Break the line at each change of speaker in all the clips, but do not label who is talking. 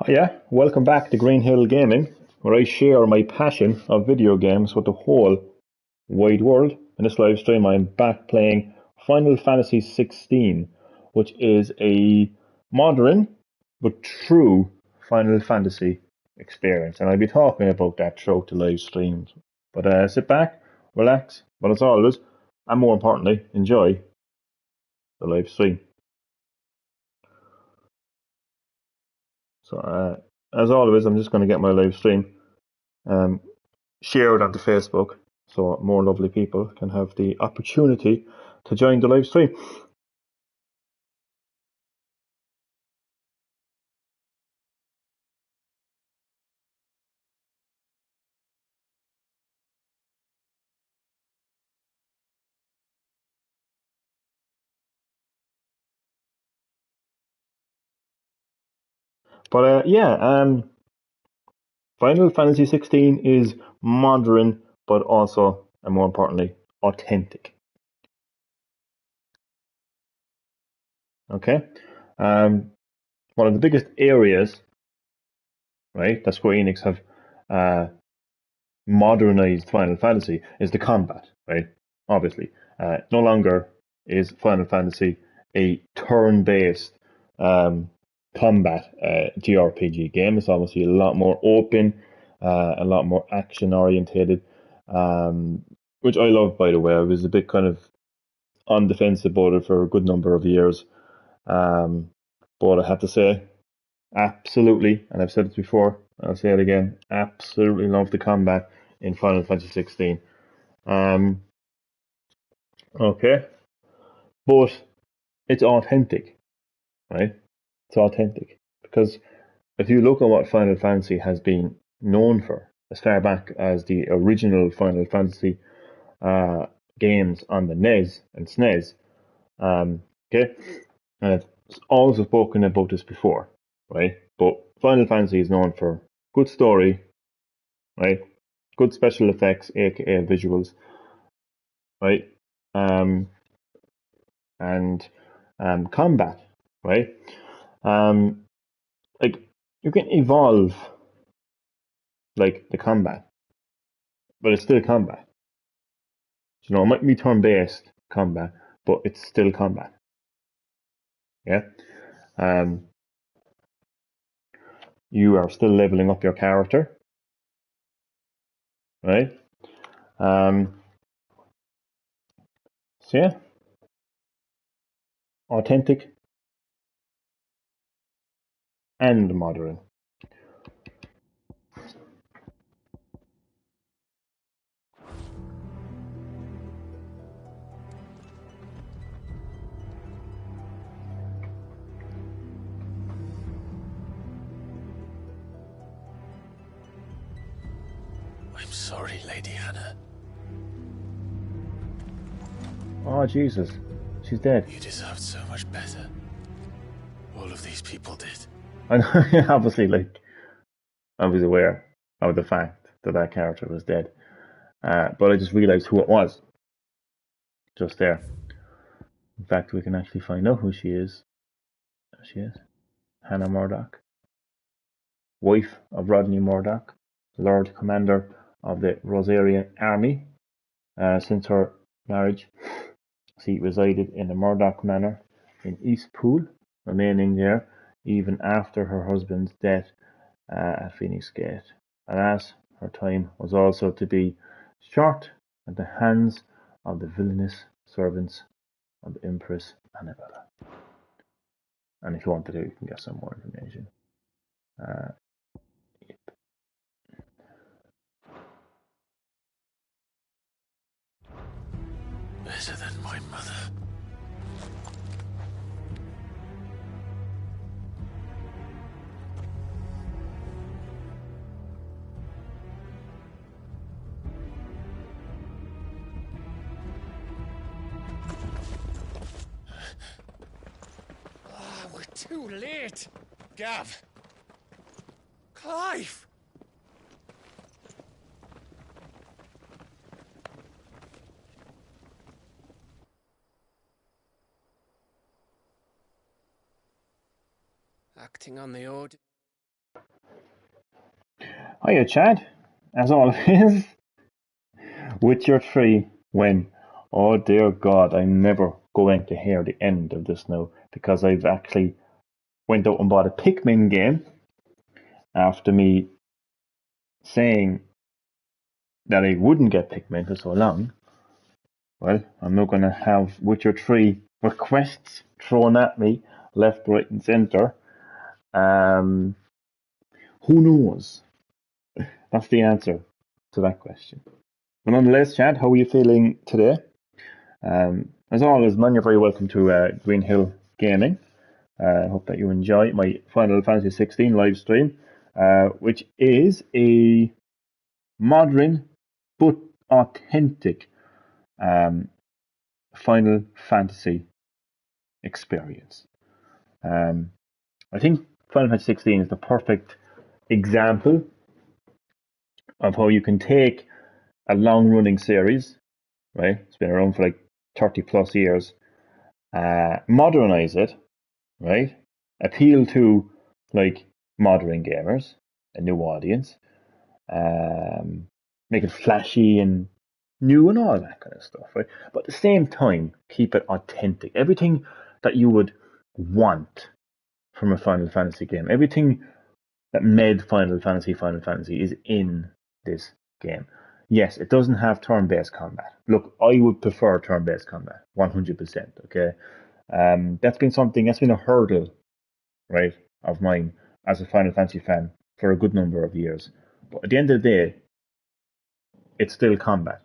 Yeah, welcome back to Green Hill Gaming, where I share my passion of video games with the whole wide world. In this live stream, I'm back playing Final Fantasy XVI, which is a modern but true Final Fantasy experience, and I'll be talking about that throughout the live streams. But sit back, relax, but as always, and more importantly, enjoy the live stream. So, as always, I'm just going to get my live stream um, shared onto Facebook so more lovely people can have the opportunity to join the live stream. But Final Fantasy 16 is modern, but also, and more importantly, authentic. Okay, one of the biggest areas, right, that Square Enix have uh, modernized Final Fantasy is the combat, right? Obviously, no longer is Final Fantasy a turn-based combat JRPG game. It's obviously a lot more open, a lot more action-orientated, which I love, by the way. I was a bit kind of on the fence about it for a good number of years, um, but I have to say, absolutely, and I've said it before, I'll say it again, absolutely love the combat in Final Fantasy 16. Um, okay, but it's authentic, right? It's authentic because if you look at what Final Fantasy has been known for, as far back as the original Final Fantasy uh, games on the NES and SNES, okay, and I've also spoken about this before, right? But Final Fantasy is known for good story, right? Good special effects, aka visuals, right? Um, and combat, right? Um, like you can evolve like the combat, but it's still combat. You know, it might be turn-based combat, but it's still combat. Yeah. Um, you are still leveling up your character, right? Um, so yeah, authentic and modern.
I'm sorry, Lady Hannah.
Oh Jesus, she's dead.
You deserved so much better. All of these people did.
And obviously, like I was aware of the fact that that character was dead, but I just realised who it was just there. In fact, we can actually find out who she is. There she is, Hannah Murdoch, wife of Rodney Murdoch, Lord Commander of the Rosarian Army. Since her marriage, she resided in the Murdoch Manor in Eastpool, remaining there even after her husband's death at Phoenix Gate. Alas, her time was also to be short at the hands of the villainous servants of Empress Annabella. And if you want to do, you can get some more information. Uh,
Better than my mother.
We're too late. Gav. Clive. Acting on the order.
Hiya, Chad. As always, Witcher 3 when? Oh dear God, I'm never going to hear the end of this now because I've actually went out and bought a Pikmin game after me saying that I wouldn't get Pikmin for so long. Well, I'm not going to have Witcher 3 requests thrown at me left, right, and centre. Who knows? That's the answer to that question. But nonetheless, Chad, how are you feeling today? As always, man, you're very welcome to Green Hill Gaming. I hope that you enjoy my Final Fantasy 16 live stream, which is a modern but authentic Final Fantasy experience. I think Final Fantasy 16 is the perfect example of how you can take a long running series, right? It's been around for like 30 plus years, modernize it, right? Appeal to like modern gamers, a new audience, make it flashy and new and all that kind of stuff, right? But at the same time, keep it authentic. Everything that you would want from a Final Fantasy game, everything that made Final Fantasy is in this game. Yes, it doesn't have turn-based combat. Look, I would prefer turn-based combat, 100%. Okay, that's been a hurdle, right, of mine as a Final Fantasy fan for a good number of years. But at the end of the day, it's still combat.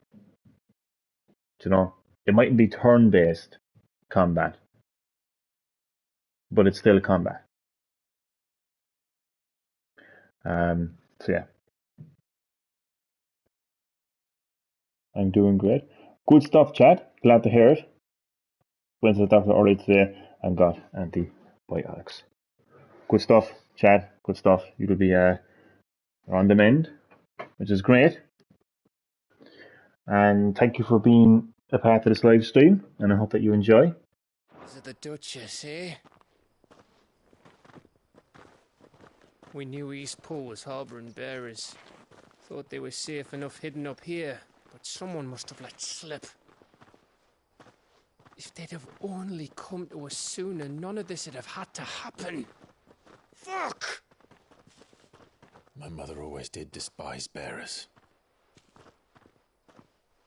You know, it mightn't be turn-based combat, but it's still combat. So yeah, I'm doing great. Good stuff, Chad. Glad to hear it. Went to the doctor early today and got antibiotics. Good stuff, Chad. Good stuff. You'll be on the mend, which is great. And thank you for being a part of this live stream. And I hope that you enjoy.
Is it the Duchess, eh? We knew East Pool was harbouring bearers. Thought they were safe enough hidden up here, but someone must have let slip. If they'd have only come to us sooner, none of this would have had to happen. Fuck!
My mother always did despise bearers.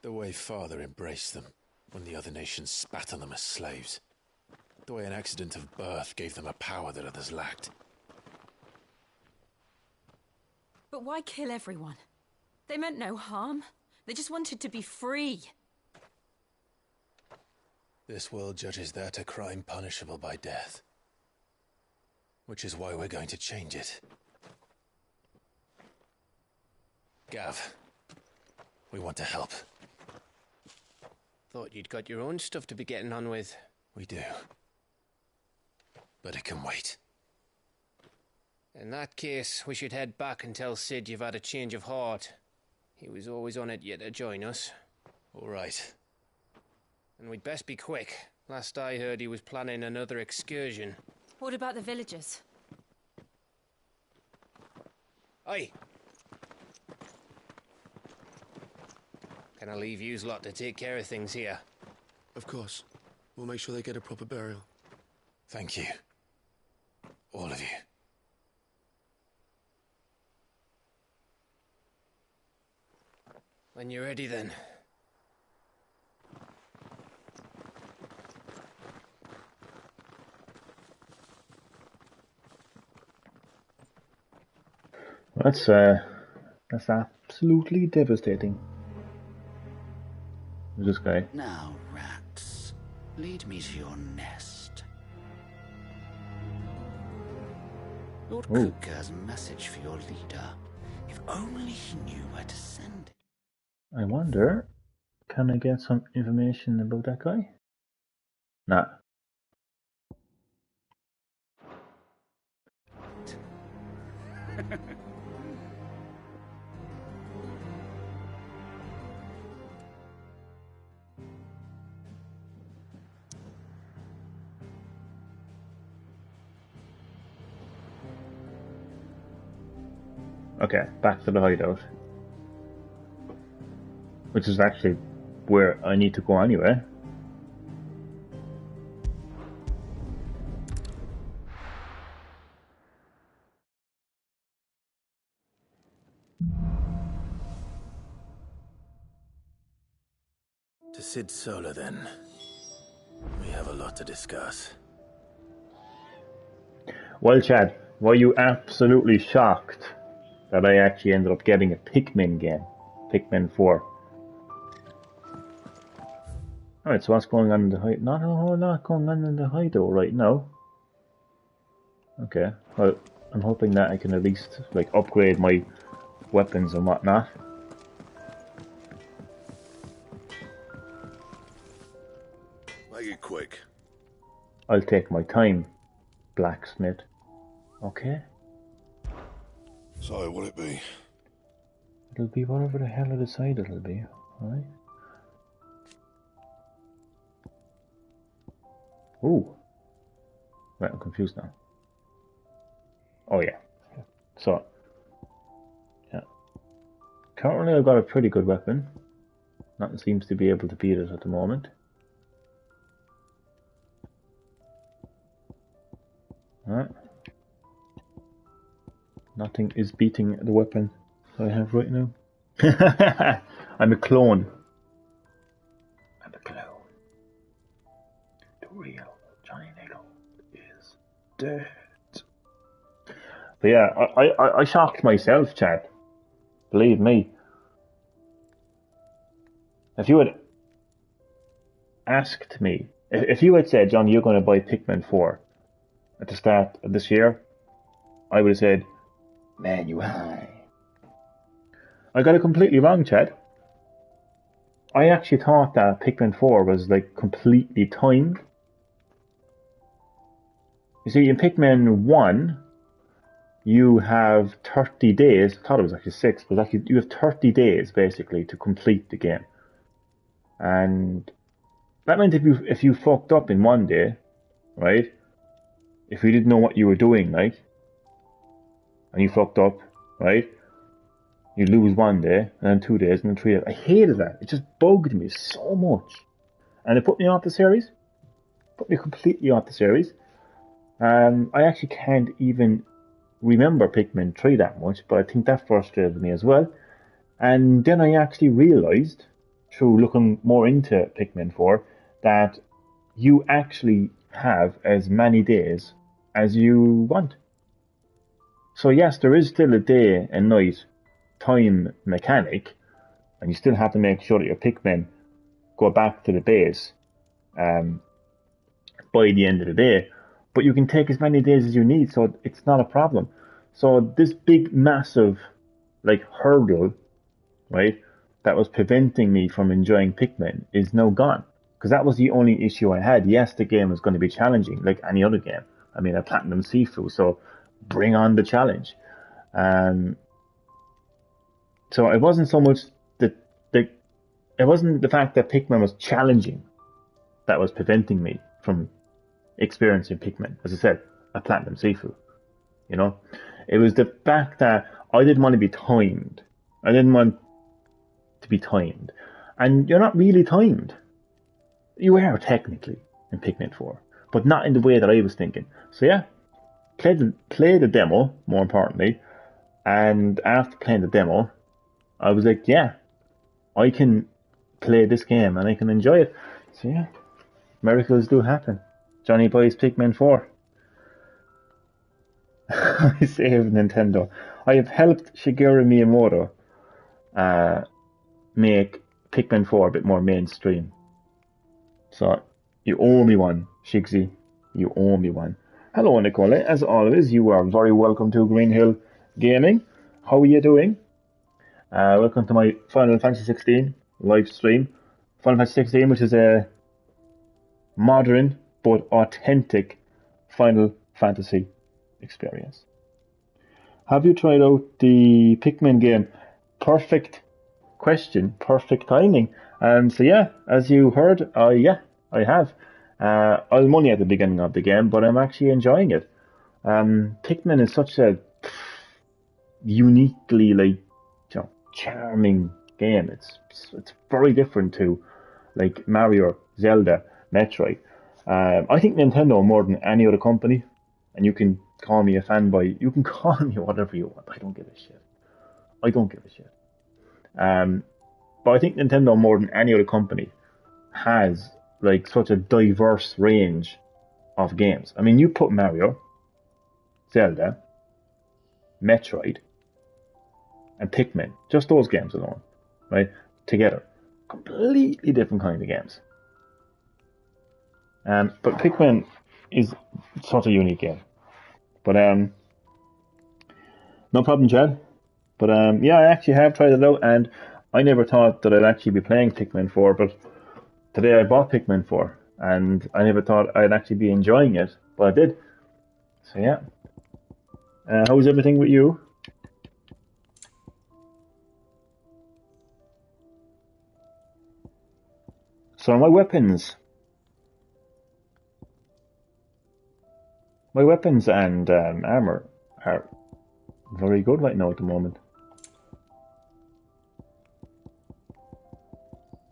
The way father embraced them when the other nations spat on them as slaves. The way an accident of birth gave them a power that others lacked.
But why kill everyone? They meant no harm. They just wanted to be free.
This world judges that a crime punishable by death. Which is why we're going to change it. Gav, we want to help.
Thought you'd got your own stuff to be getting on with.
We do. But it can wait.
In that case, we should head back and tell Sid you've had a change of heart. He was always on it yet to join us.
All right.
And we'd best be quick. Last I heard, he was planning another excursion.
What about the villagers?
Aye. Can I leave yous lot to take care of things here?
Of course. We'll make sure they get a proper burial.
Thank you. All of you.
When you're ready, then.
That's absolutely devastating. This guy.
Now, rats, lead me to your nest. Lord Cook has a message for your leader. If only he knew where to send it.
I wonder, can I get some information about that guy? Nah. Okay, back to the hideout. Which is actually where I need to go anyway.
To Sid Solar, then. We have a lot to discuss.
Well, Chad, were you absolutely shocked that I actually ended up getting a Pikmin game? Pikmin 4. Alright, so what's going on in the hideout? Not a whole lot going on in the hideout right now. Okay, well, I'm hoping that I can at least, like, upgrade my weapons and whatnot.
Make it quick.
I'll take my time, blacksmith. Okay?
So, what'll it be?
It'll be whatever the hell I decide it'll be, alright? Ooh. Right, I'm confused now. Oh yeah. So, yeah. Currently I've got a pretty good weapon. Nothing seems to be able to beat it at the moment. Alright. Nothing is beating the weapon I have right now. I'm a clone. I'm a clone. The real Johnny Nickel is dead. But yeah, I shocked myself, Chad. Believe me. If you had asked me, if you had said, John, you're going to buy Pikmin 4 at the start of this year, I would have said, man, you high. I got it completely wrong, Chad. I actually thought that Pikmin 4 was like completely timed. You see, in Pikmin 1, you have 30 days, I thought it was actually 6, but actually you have 30 days basically to complete the game. And that meant if you fucked up in one day, right? If you didn't know what you were doing, like, and you fucked up, right? You lose one day, and then 2 days, and then 3 days. I hated that. It just bugged me so much. And it put me off the series. Put me completely off the series. I actually can't even remember Pikmin 3 that much, but I think that frustrated me as well. And then I actually realised, through looking more into Pikmin 4, that you actually have as many days as you want. So yes, there is still a day and night time mechanic, and you still have to make sure that your Pikmin go back to the base by the end of the day, but you can take as many days as you need, so it's not a problem. So this big massive like hurdle, right, that was preventing me from enjoying Pikmin is now gone, because that was the only issue I had. Yes, the game is going to be challenging like any other game. I mean, a Platinum Sifu, so bring on the challenge. So it wasn't so much it wasn't the fact that Pikmin was challenging that was preventing me from experiencing Pikmin. As I said, a Platinum Sifu. You know, it was the fact that I didn't want to be timed. I didn't want to be timed, and you're not really timed. You are technically in Pikmin 4, but not in the way that I was thinking. So yeah, play the demo, more importantly, and after playing the demo, I was like, yeah, I can play this game and I can enjoy it. So yeah, miracles do happen. Johnny buys Pikmin 4. I saved Nintendo. I have helped Shigeru Miyamoto make Pikmin 4 a bit more mainstream. So you owe me one, Shigsy. You owe me one. Hello, Nicole. As always, you are very welcome to Green Hill Gaming. How are you doing? Welcome to my Final Fantasy 16 live stream. Final Fantasy 16, which is a modern but authentic Final Fantasy experience. Have you tried out the Pikmin game? Perfect question, perfect timing. So yeah, as you heard, I have. I was only at the beginning of the game, but I'm actually enjoying it. Pikmin is such a uniquely charming game. It's very different to like Mario, Zelda, Metroid. I think Nintendo more than any other company, and you can call me a fanboy. You can call me whatever you want. I don't give a shit. I don't give a shit. But I think Nintendo more than any other company has like such a diverse range of games. I mean, you put Mario, Zelda, Metroid, and Pikmin, just those games alone, right, together, completely different kind of games. But Pikmin is such a unique game. But no problem, Chad. But yeah, I actually have tried it out, and I never thought that I'd actually be playing Pikmin 4, but today I bought Pikmin 4, and I never thought I'd actually be enjoying it, but I did. So yeah. How's everything with you? So my weapons and armor are very good right now at the moment.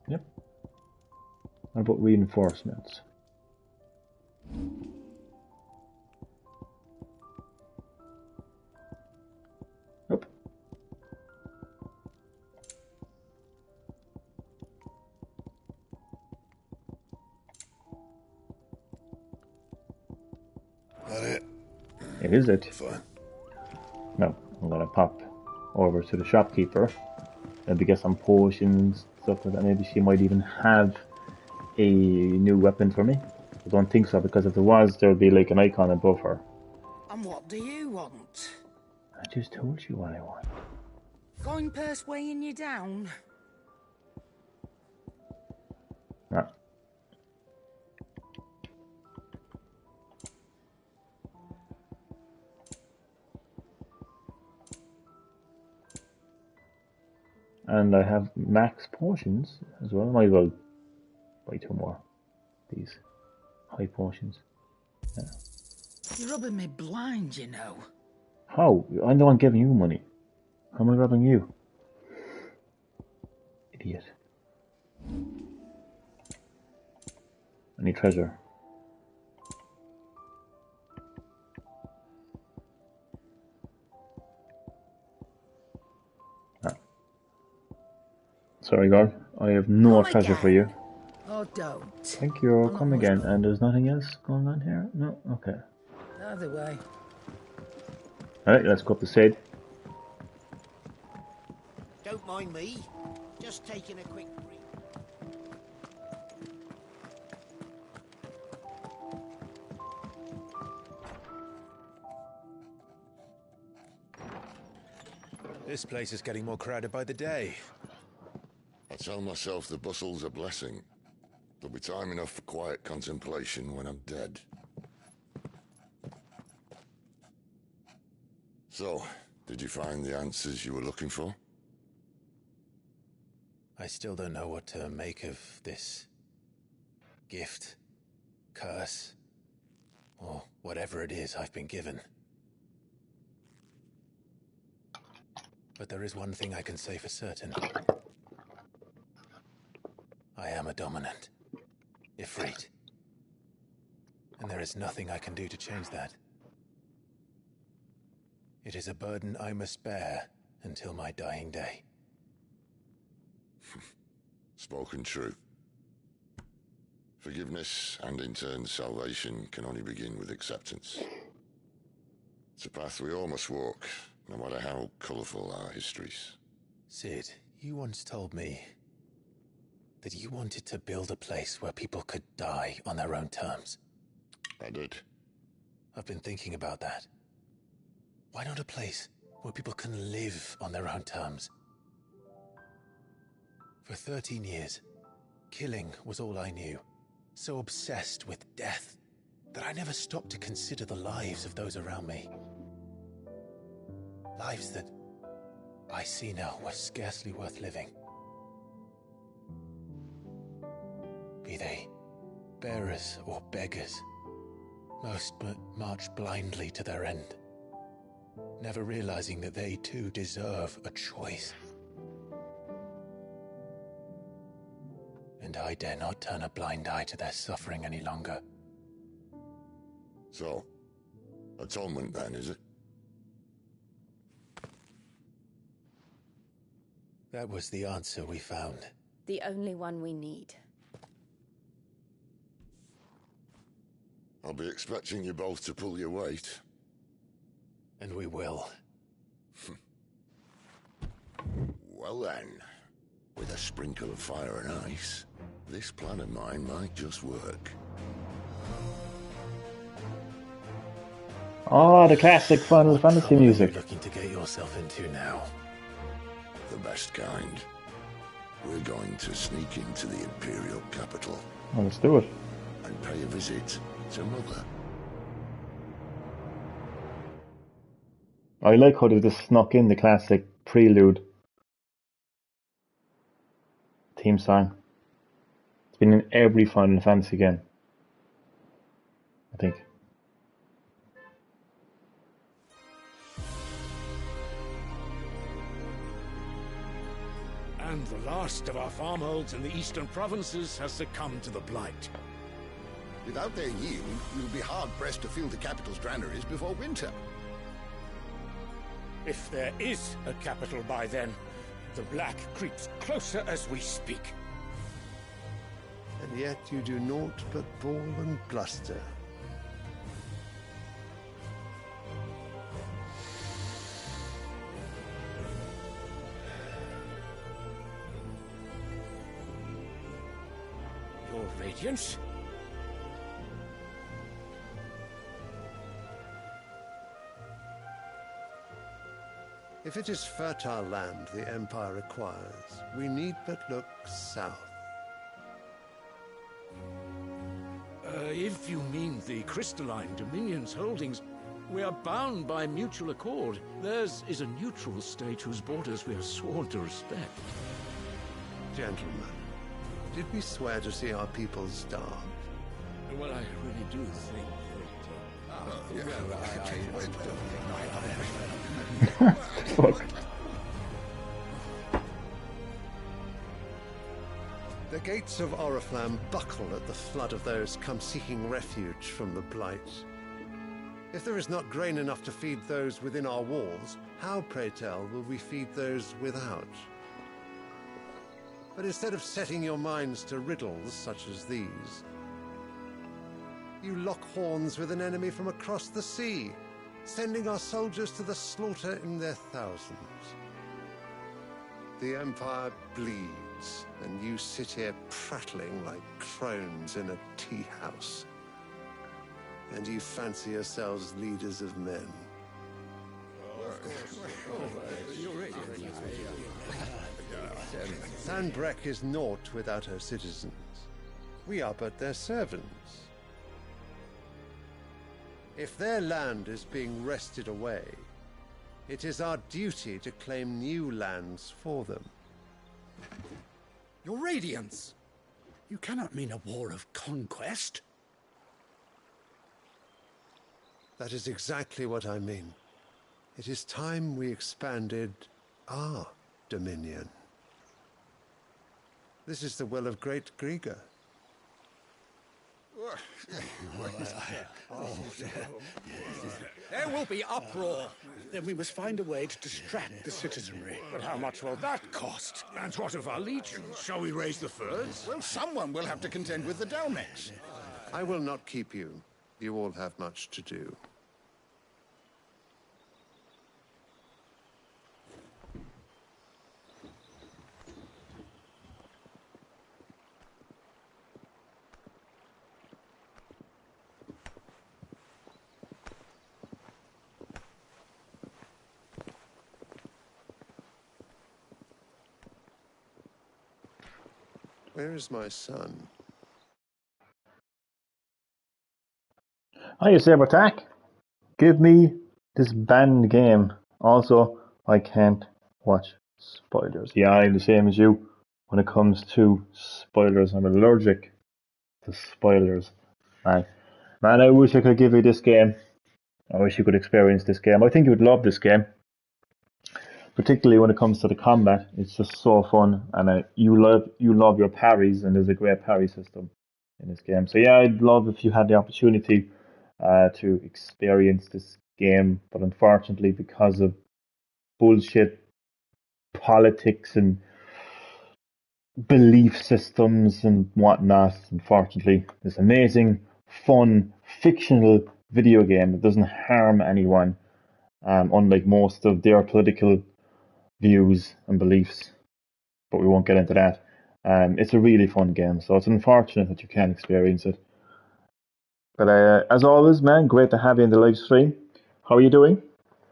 Yep. What about reinforcements? Nope.
That it?
It is it.
Fine.
No, I'm gonna pop over to the shopkeeper. Maybe get some potions, stuff like that. Maybe she might even have a new weapon for me. I don't think so, because if there was, there would be like an icon above her.
And what do you want?
I just told you what I want.
Coin purse weighing you down?
Ah. And I have max potions as well. I might as well buy 2 more. These high potions. Yeah.
You're rubbing me blind, you know.
How? I'm the one giving you money. How am I robbing you? Idiot. I need treasure. Ah. Sorry, God. I have no
Come
treasure
again.
for you.
Or don't.
Thank you.
I'm not
Come
much
again.
good.
And there's nothing else going on here? No? Okay.
Either way.
Alright, let's go up the side.
Don't mind me. Just taking a quick break.
This place is getting more crowded by the day.
I tell myself the bustle's a blessing. There'll be time enough for quiet contemplation when I'm dead. So, did you find the answers you were looking for?
I still don't know what to make of this gift, curse, or whatever it is I've been given. But there is one thing I can say for certain. I am a dominant, Ifrit. And there is nothing I can do to change that. It is a burden I must bear until my dying day.
Spoken true. Forgiveness and in turn salvation can only begin with acceptance. It's a path we all must walk, no matter how colourful our histories.
Sid, you once told me that you wanted to build a place where people could die on their own terms.
I did.
I've been thinking about that. Why not a place where people can live on their own terms? For 13 years, killing was all I knew. So obsessed with death that I never stopped to consider the lives of those around me. Lives that I see now were scarcely worth living. Be they bearers or beggars, most march blindly to their end. never realizing that they too deserve a choice. And I dare not turn a blind eye to their suffering any longer.
So, atonement then, is it?
That was the answer we found.
The only one we need.
I'll be expecting you both to pull your weight.
And we will.
Well then, with a sprinkle of fire and ice, this plan of mine might just work.
Oh, the classic Final Fantasy
What
music.
are you looking to get yourself into now?
The best kind. We're going to sneak into the Imperial capital
Well, let's do it.
and pay a visit to Mother.
I like how they just snuck in the classic prelude theme song. It's been in every Final Fantasy game, I think.
And the last of our farmholds in the eastern provinces has succumbed to the blight.
Without their yield, you'll be hard-pressed to fill the capital's granaries before winter.
If there is a capital by then, the black creeps closer as we speak.
And yet you do naught but bawl and bluster.
Your Radiance?
If it is fertile land the Empire requires, we need but look south.
If you mean the crystalline Dominion's holdings, we are bound by mutual accord. Theirs is a neutral state whose borders we are sworn to respect.
Gentlemen, did we swear to see our people starve?
Well, I really do think that...
Fuck.
The gates of Oriflamme buckle at the flood of those come seeking refuge from the blight. If there is not grain enough to feed those within our walls, how, pray tell, will we feed those without? But instead of setting your minds to riddles such as these, you lock horns with an enemy from across the sea, sending our soldiers to the slaughter in their thousands. The Empire bleeds, and you sit here prattling like crones in a tea house. And you fancy yourselves leaders of men. Sanbreque is naught without her citizens. We are but their servants. If their land is being wrested away, it is our duty to claim new lands for them.
Your Radiance! You cannot mean a war of conquest.
That is exactly what I mean. It is time we expanded our dominion. This is the will of great Grieger.
There will be uproar. Then we must find a way to distract the citizenry.
But how much will that cost? And what of our legions? Shall we raise the furs?
Well, someone will have to contend with the Dalmex.
I will not keep you. You all have much to do. Where is my son?
Hiya, Saber Attack. Give me this banned game. Also, I can't watch spoilers. Yeah, I'm the same as you. When it comes to spoilers, I'm allergic to spoilers. Man, I wish I could give you this game. I wish you could experience this game. I think you would love this game, particularly when it comes to the combat. It's just so fun, and you love your parries, and there's a great parry system in this game. So yeah, I'd love if you had the opportunity to experience this game, but unfortunately, because of bullshit politics and belief systems and whatnot, unfortunately, this amazing, fun, fictional video game that doesn't harm anyone, unlike most of their political views and beliefs, but we won't get into that. It's a really fun game, so it's unfortunate that you can't experience it. But as always, man, great to have you in the live stream. How are you doing?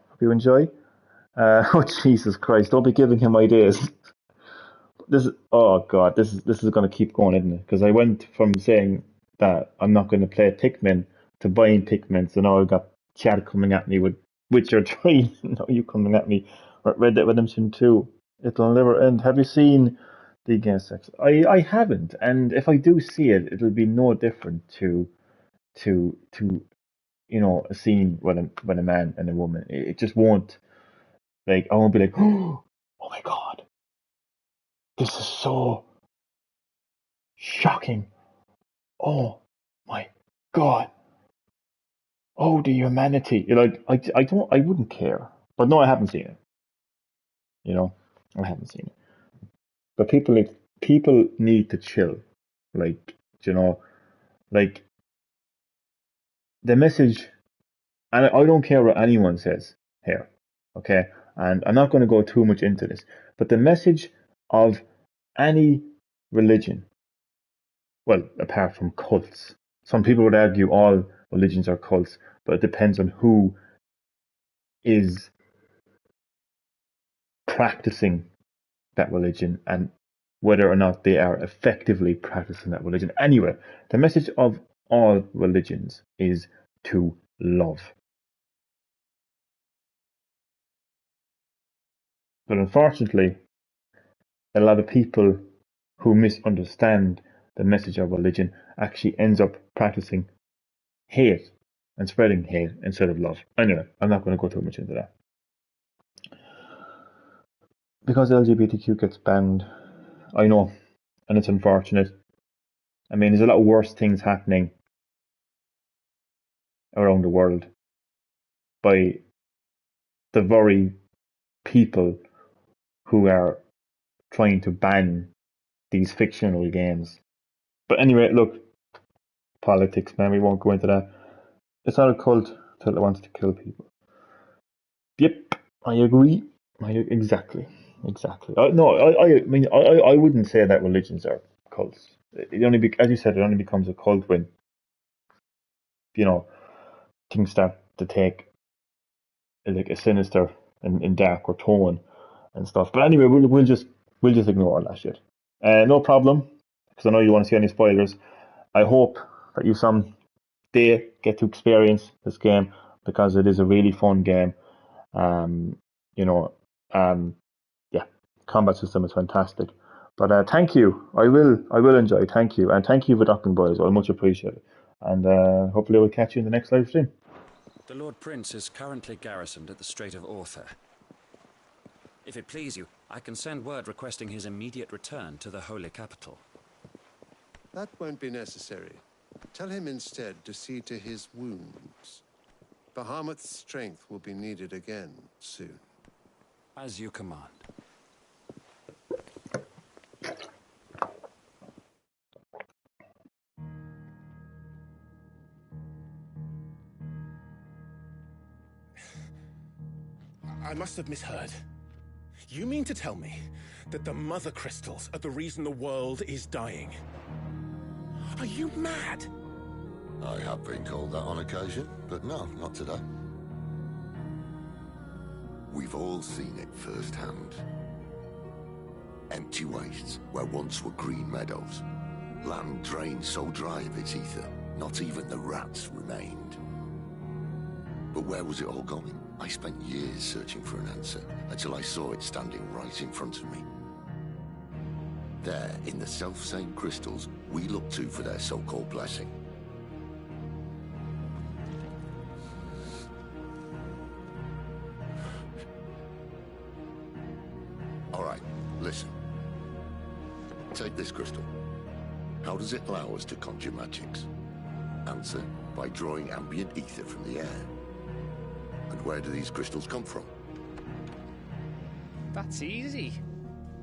Hope you enjoy. Oh Jesus Christ! Don't be giving him ideas. Oh God, this is going to keep going, isn't it? Because I went from saying that I'm not going to play Pikmin to buying Pikmin, so now I've got Chad coming at me with Witcher 3. Now you coming at me with Red Dead Redemption 2. It'll never end. Have you seen the game section? I haven't, and if I do see it, it'll be no different to a scene when a man and a woman. It just won't, like, I won't be like, oh my God, this is so shocking. Oh my God. Oh, the humanity. I wouldn't care. But no, I haven't seen it. I haven't seen it. But people need to chill. Like, like the message, and I don't care what anyone says here, okay? And I'm not going to go too much into this, but the message of any religion, well, apart from cults, some people would argue all religions are cults, but it depends on who is practicing that religion and whether or not they are effectively practicing that religion. Anyway, the message of all religions is to love. But unfortunately, a lot of people who misunderstand the message of religion actually ends up practicing hate and spreading hate instead of love. Anyway, I'm not going to go too much into that. Because LGBTQ gets banned, I know, and it's unfortunate. I mean, there's a lot of worse things happening around the world by the very people who are trying to ban these fictional games. But anyway, look, politics, man, we won't go into that. It's not a cult till it wants to kill people. Yep, I agree. Exactly. I mean, I wouldn't say that religions are cults. It only, as you said, it only becomes a cult when things start to take like a sinister and darker tone and stuff. But anyway, we'll just ignore all that shit. No problem, because I know you want to see any spoilers. I hope that you someday get to experience this game because it is a really fun game. Yeah, combat system is fantastic. But thank you. I will enjoy. Thank you, and thank you for dropping by as well. Much appreciated. And hopefully we'll catch you in the next live stream.
The Lord Prince is currently garrisoned at the Strait of Arthur. If it please you, I can send word requesting his immediate return to the Holy Capital.
That won't be necessary. Tell him instead to see to his wounds. Bahamut's strength will be needed again soon.
As you command.
I must have misheard. You mean to tell me that the mother crystals are the reason the world is dying? Are you mad?
I have been called that on occasion, but no, not today. We've all seen it firsthand. Empty wastes where once were green meadows. Land drained so dry of its ether, not even the rats remained. But where was it all going? I spent years searching for an answer, until I saw it standing right in front of me. There, in the self-same crystals, we look to for their so-called blessing. All right, listen. Take this crystal. How does it allow us to conjure magics? Answer, by drawing ambient ether from the air. And where do these crystals come from?
That's easy.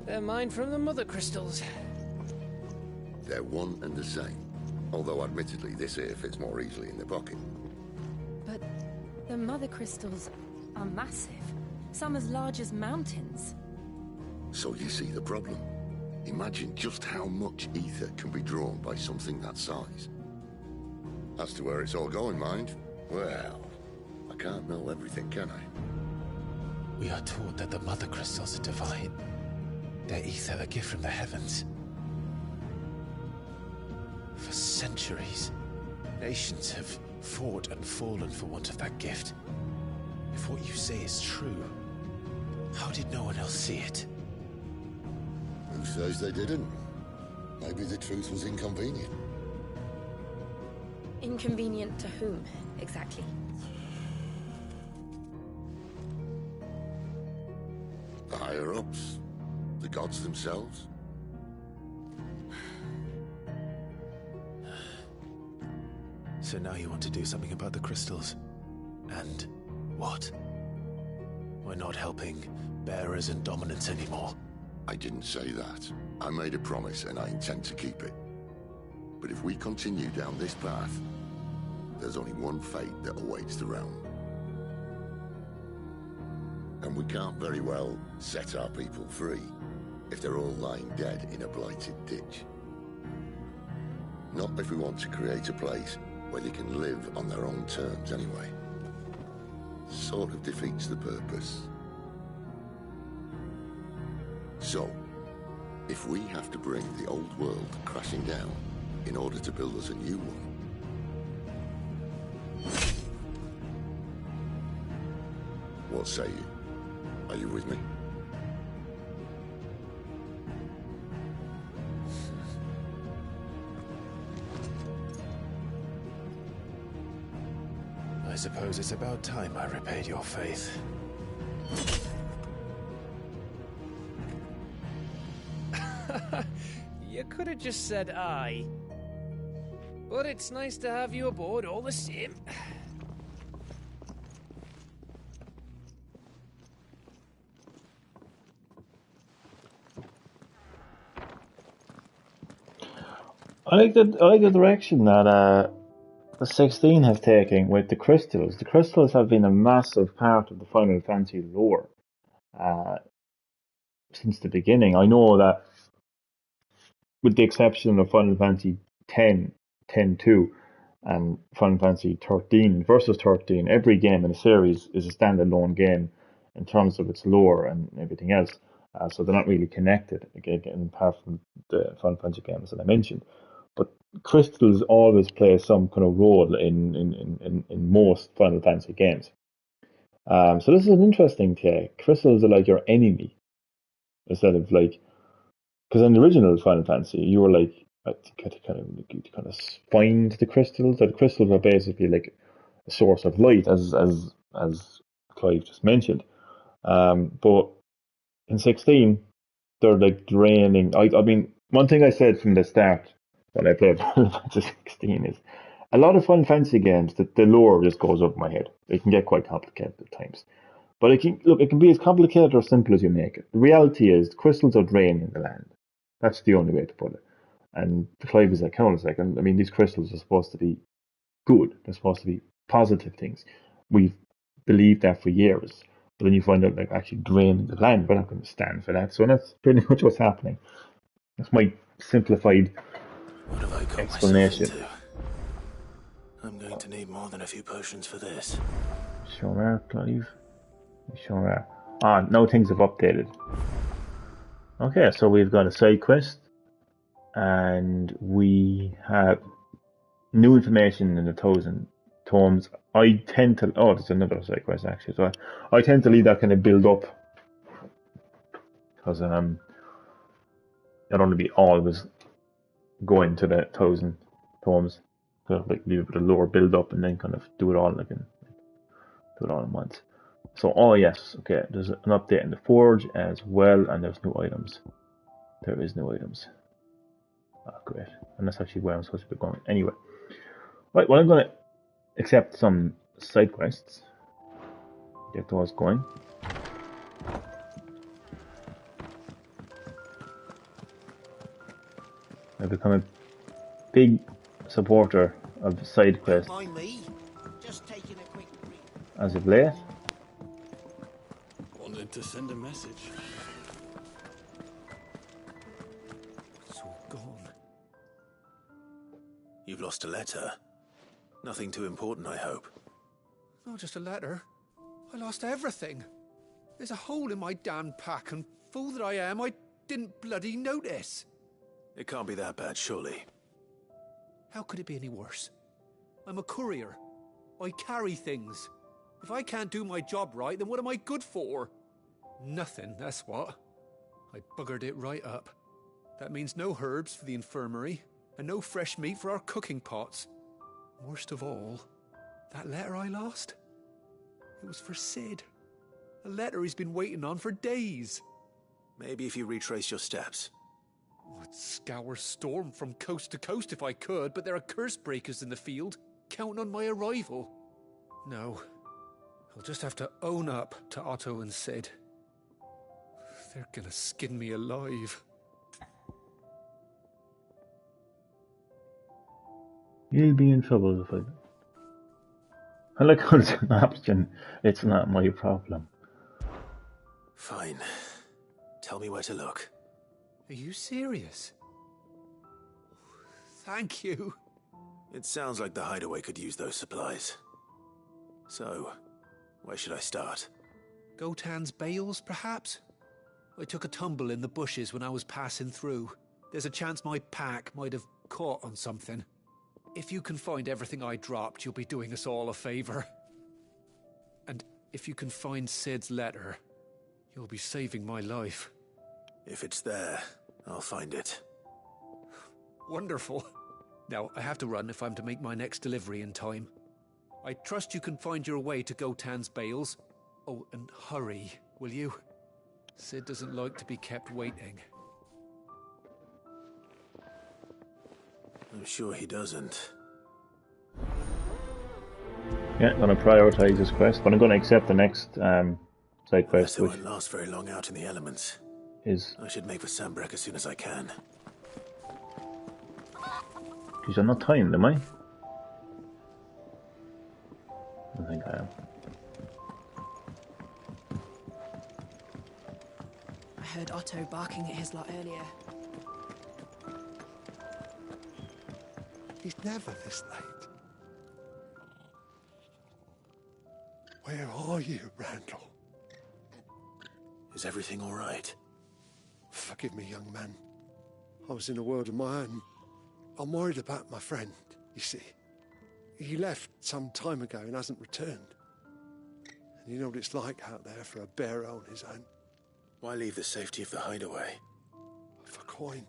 They're mined from the mother crystals.
They're one and the same. Although admittedly this here fits more easily in the pocket.
But the mother crystals are massive. Some as large as mountains.
So you see the problem. Imagine just how much ether can be drawn by something that size. As to where it's all going, mind, well, I can't know everything, can I?
We are taught that the mother crystals are divine. Their ether a gift from the heavens. For centuries, nations have fought and fallen for want of that gift. If what you say is true, how did no one else see it?
Who says they didn't? Maybe the truth was inconvenient.
Inconvenient to whom, exactly?
The higher-ups? The gods themselves?
So now you want to do something about the crystals. And what? We're not helping bearers and dominants anymore.
I didn't say that. I made a promise and I intend to keep it. But if we continue down this path, there's only one fate that awaits the realm. And we can't very well set our people free if they're all lying dead in a blighted ditch. Not if we want to create a place where they can live on their own terms anyway. Sort of defeats the purpose. So, if we have to bring the old world crashing down in order to build us a new one, what say you? Are you with me?
I suppose it's about time I repaid your faith.
You could have just said aye. But it's nice to have you aboard all the same.
I like the direction that the 16 have taken with the crystals. The crystals have been a massive part of the Final Fantasy lore since the beginning. I know that, with the exception of Final Fantasy 10, 10-2, and Final Fantasy 13 versus 13, every game in the series is a standalone game in terms of its lore and everything else. So they're not really connected, again, apart from the Final Fantasy games that I mentioned. But crystals always play some kind of role in most Final Fantasy games. So this is an interesting take. Crystals are like your enemy instead of like, because in the original Final Fantasy you were like, I think you kind of find the crystals. That the crystals are basically like a source of light, as Clive just mentioned. But in 16, they're like draining. I mean, one thing I said from the start when I played Final Fantasy 16 is a lot of Final Fantasy games that the lore just goes over my head. It can get quite complicated at times. But it can be as complicated or simple as you make it. The reality is crystals are draining the land. That's the only way to put it. And Clive is like, I mean, these crystals are supposed to be good. They're supposed to be positive things. We've believed that for years. But then you find out, like, actually draining the land. We're not going to stand for that. So that's pretty much what's happening. That's my simplified
What have I got
explanation.
myself into? I'm going to need more than a few potions for this.
Sure are, Clive. Sure are. Now things have updated. Okay, so we've got a side quest. And we have new information in the 1,000 tomes. I tend to... Oh, there's another side quest, actually. So I tend to leave that kind of build up. Because I don't want to be always going to the 1,000 tomes. So like leave a bit of lore build up and then kind of do it all at once. So, oh yes, okay, there's an update in the forge as well, and there's new items. There is new items. Oh, great. And that's actually where I'm supposed to be going. Anyway. Right, well, I'm going to accept some side quests. Get those going. I've become a big supporter of side quests as of late.
Wanted to send a message.
It's all gone. You've lost a letter. Nothing too important, I hope.
Not just a letter. I lost everything. There's a hole in my damn pack, and fool that I am, I didn't bloody notice.
It can't be that bad, surely.
How could it be any worse? I'm a courier. I carry things. If I can't do my job right, then what am I good for? Nothing, that's what. I buggered it right up. That means no herbs for the infirmary, and no fresh meat for our cooking pots. Worst of all, that letter I lost? It was for Sid. A letter he's been waiting on for days.
Maybe if you retrace your steps.
I'd scour Storm from coast to coast if I could, but there are curse breakers in the field, counting on my arrival. No, I'll just have to own up to Otto and Sid. They're gonna skin me alive.
You'll be in trouble if I like how it's an option. It's not my problem.
Fine. Tell me where to look.
Are you serious? Thank you.
It sounds like the hideaway could use those supplies. So, where should I start?
Gotan's bales, perhaps? I took a tumble in the bushes when I was passing through. There's a chance my pack might have caught on something. If you can find everything I dropped, you'll be doing us all a favor. And if you can find Sid's letter, you'll be saving my life.
If it's there, I'll find it.
Wonderful. Now, I have to run if I'm to make my next delivery in time. I trust you can find your way to Gotan's bales. Oh, and hurry, will you? Sid doesn't like to be kept waiting.
I'm sure he doesn't.
Yeah, I'm going to prioritise this quest, but I'm going to accept the next side quest,
Which
which
won't last very long out in the elements.
is...
I should make for Sambrek as soon as I can.
Geez, I'm not timed, am I? I think I am.
I heard Otto barking at his lot earlier.
He's never this late. Where are you, Randall?
Is everything all right?
Forgive me, young man. I was in a world of my own. I'm worried about my friend, you see. He left some time ago and hasn't returned. And you know what it's like out there for a bearer on his own.
Why leave the safety of the hideaway?
For coin.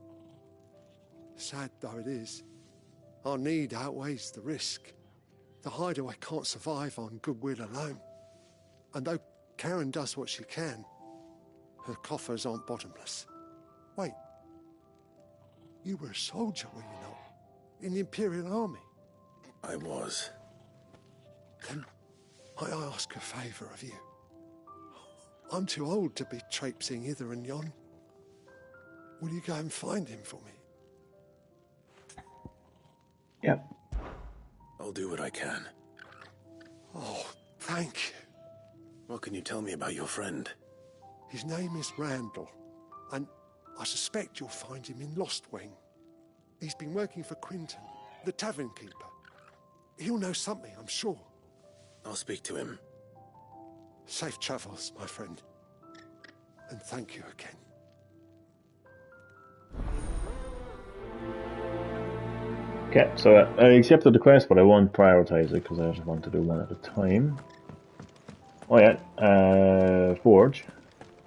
Sad though it is, our need outweighs the risk. The hideaway can't survive on goodwill alone. And though Karen does what she can, her coffers aren't bottomless. Wait. You were a soldier, were you not? In the Imperial Army?
I was.
Then I ask a favour of you. I'm too old to be traipsing hither and yon. Will you go and find him for me?
Yep.
I'll do what I can.
Oh, thank you.
What can you tell me about your friend?
His name is Randall, and I suspect you'll find him in Lost Wing. He's been working for Quinton, the tavern keeper. He'll know something, I'm sure.
I'll speak to him.
Safe travels, my friend. And thank you again.
Okay, so I accepted the quest, but I won't prioritize it because I just want to do one at a time. Oh yeah, Forge.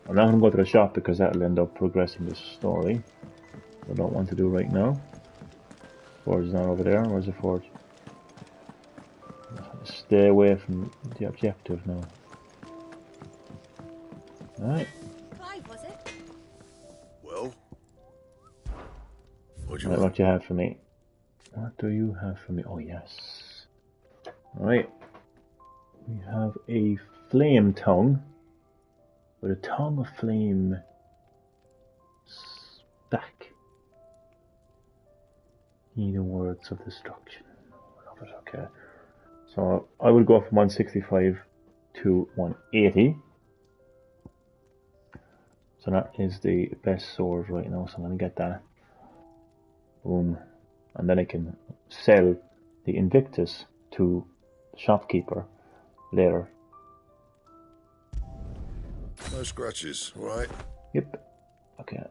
I'm not going to go to the shop because that'll end up progressing the story. I don't want to do right now. Forge is not over there. Where's the Forge? Stay away from the objective now. Alright.
Clive, was it?
Well? What
What do you have for me? What do you have for me? Oh, yes. Alright. We have a flame tongue. With a tongue of flame stack. Healing words of destruction. Okay. So I would go from 165 to 180. So that is the best sword right now, so I'm going to get that. Boom. And then I can sell the Invictus to the shopkeeper later.
No scratches, right?
Yep. Okay.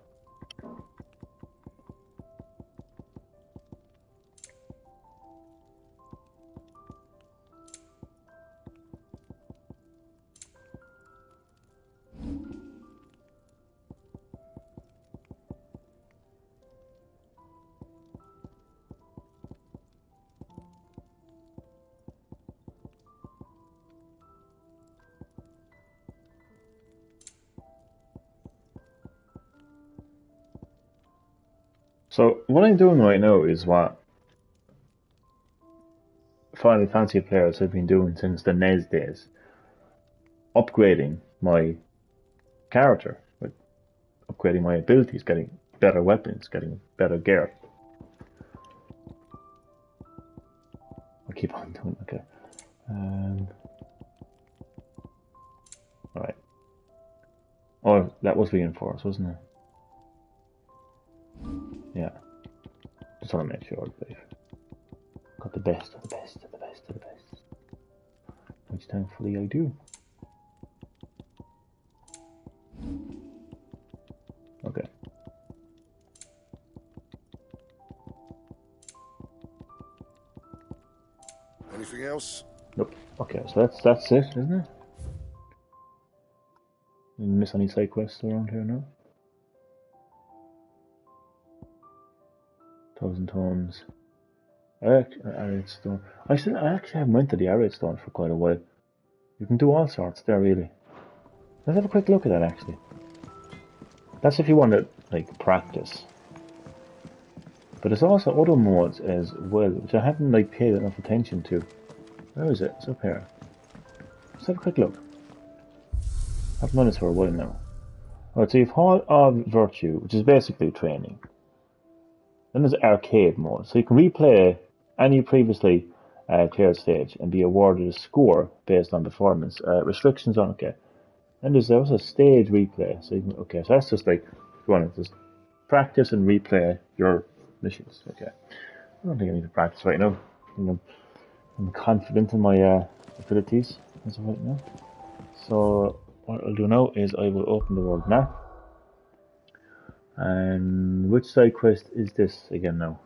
So what I'm doing right now is what Final Fantasy players have been doing since the NES days. Upgrading my character, with upgrading my abilities, getting better weapons, getting better gear. I'll keep on doing okay. Alright. Oh, that was reinforced, wasn't it? Yeah. Just want to make sure that I've got the best of the best of the best of the best. Which thankfully I do. Okay.
Anything else?
Nope. Okay, so that's it, isn't it? Didn't miss any side quests around here now. 1,000 tomes. Arid Stone. I actually haven't went to the Arid Stone for quite a while. You can do all sorts there, really. Let's have a quick look at that, actually. That's if you want to, like, practice. But there's also other modes as well, which I haven't, like, paid enough attention to. Where is it? It's up here. Let's have a quick look. I've done this for a while now. Alright, so you've Hall of Virtue, which is basically training. Then there's arcade mode, so you can replay any previously cleared stage and be awarded a score based on performance. Restrictions on okay. And there's also a stage replay, so you can, okay, so that's just like if you want to just practice and replay your missions. Okay, I don't think I need to practice right now. I'm confident in my abilities as of right now. So what I'll do now is I will open the world map. And which side quest is this again now?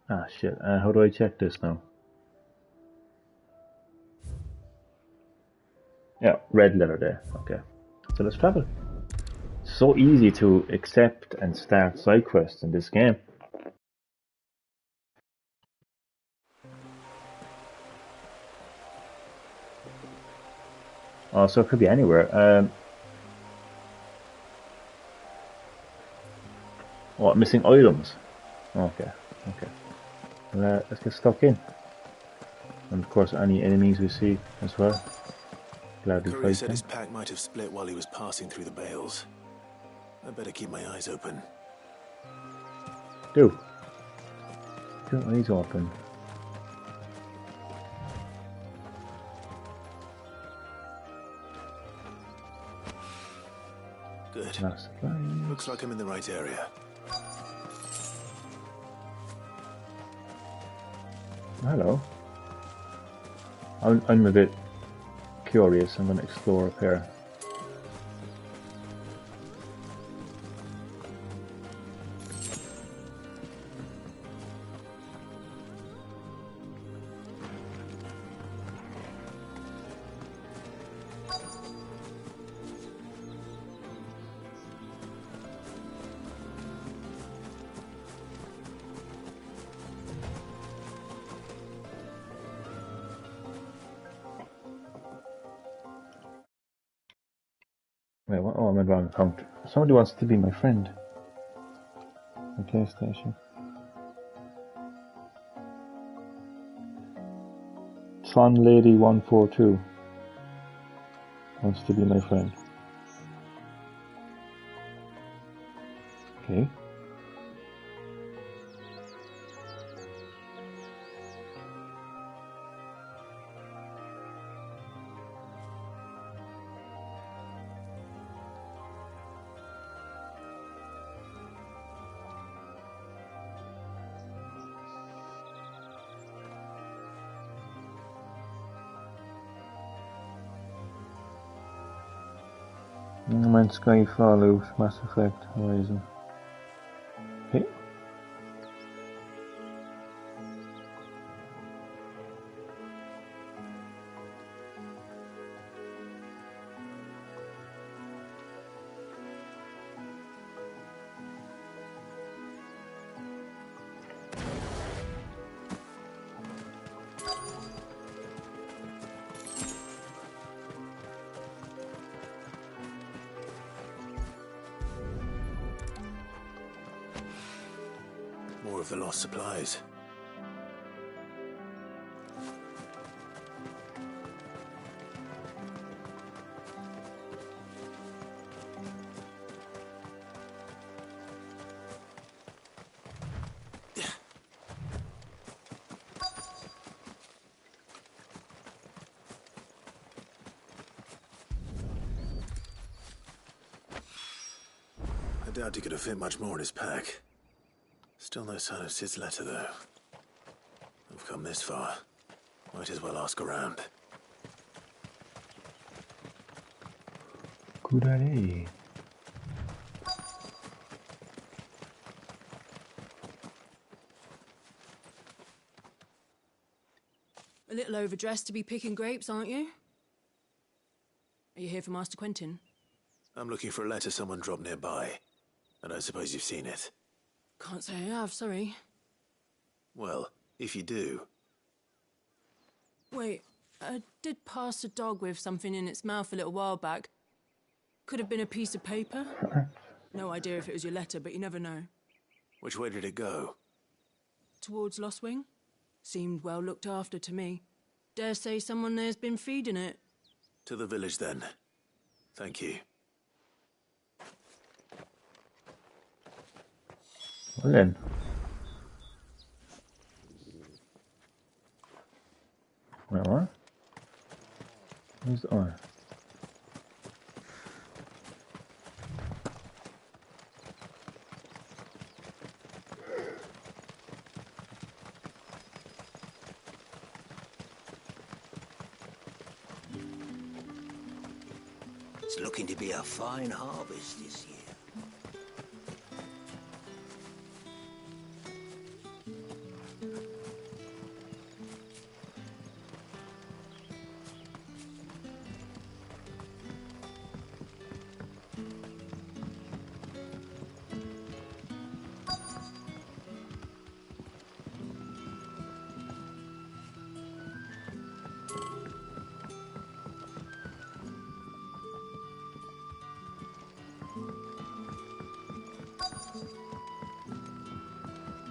Ah shit, how do I check this now? Yeah, red letter there, okay. So let's travel. It's so easy to accept and start side quests in this game. Oh, so it could be anywhere. Oh, missing items. Okay, okay. Let's get stuck in. And of course, any enemies we see as well. Gladly
Courier
fight
said
them.
his pack might have split while he was passing through the bales. I better keep my eyes open.
Do. Keep your eyes open.
Good. Looks like I'm in the right area.
Hello. I'm a bit curious. I'm going to explore up here. Wait, what? Oh, I'm in the wrong account. Somebody wants to be my friend. My PlayStation. Tron Lady 142 wants to be my friend. Okay. No Man's Sky, Fallout, Mass Effect, Horizon. Okay.
More of the lost supplies. I doubt he could have fit much more in his pack. Still no sign of Sid's letter, though. We've come this far. Might as well ask around.
Good idea.
A little overdressed to be picking grapes, aren't you? Are you here for Master Quentin?
I'm looking for a letter someone dropped nearby. I don't suppose you've seen it.
Can't say I have, sorry.
Well, if you do...
Wait, I did pass a dog with something in its mouth a little while back. Could have been a piece of paper. No idea if it was your letter, but you never know.
Which way did it go?
Towards Lost Wing? Seemed well looked after to me. Dare say someone there's been feeding it.
To the village, then. Thank you.
Well then. Wait, what? Where's the... Oh.
It's looking to be a fine harvest this year.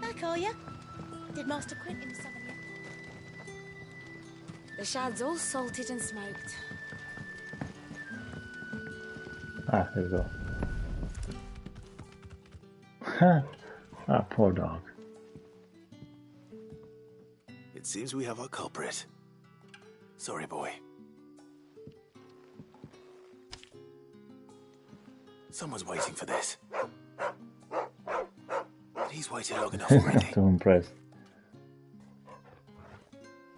Back, are you? Did Master Quentin summon you? The shad's all salted and smoked.
Ah, there we go. Ah, poor dog.
It seems we have our culprit. Sorry, boy. Someone's waiting for this. And he's waited long enough already.
So impressed.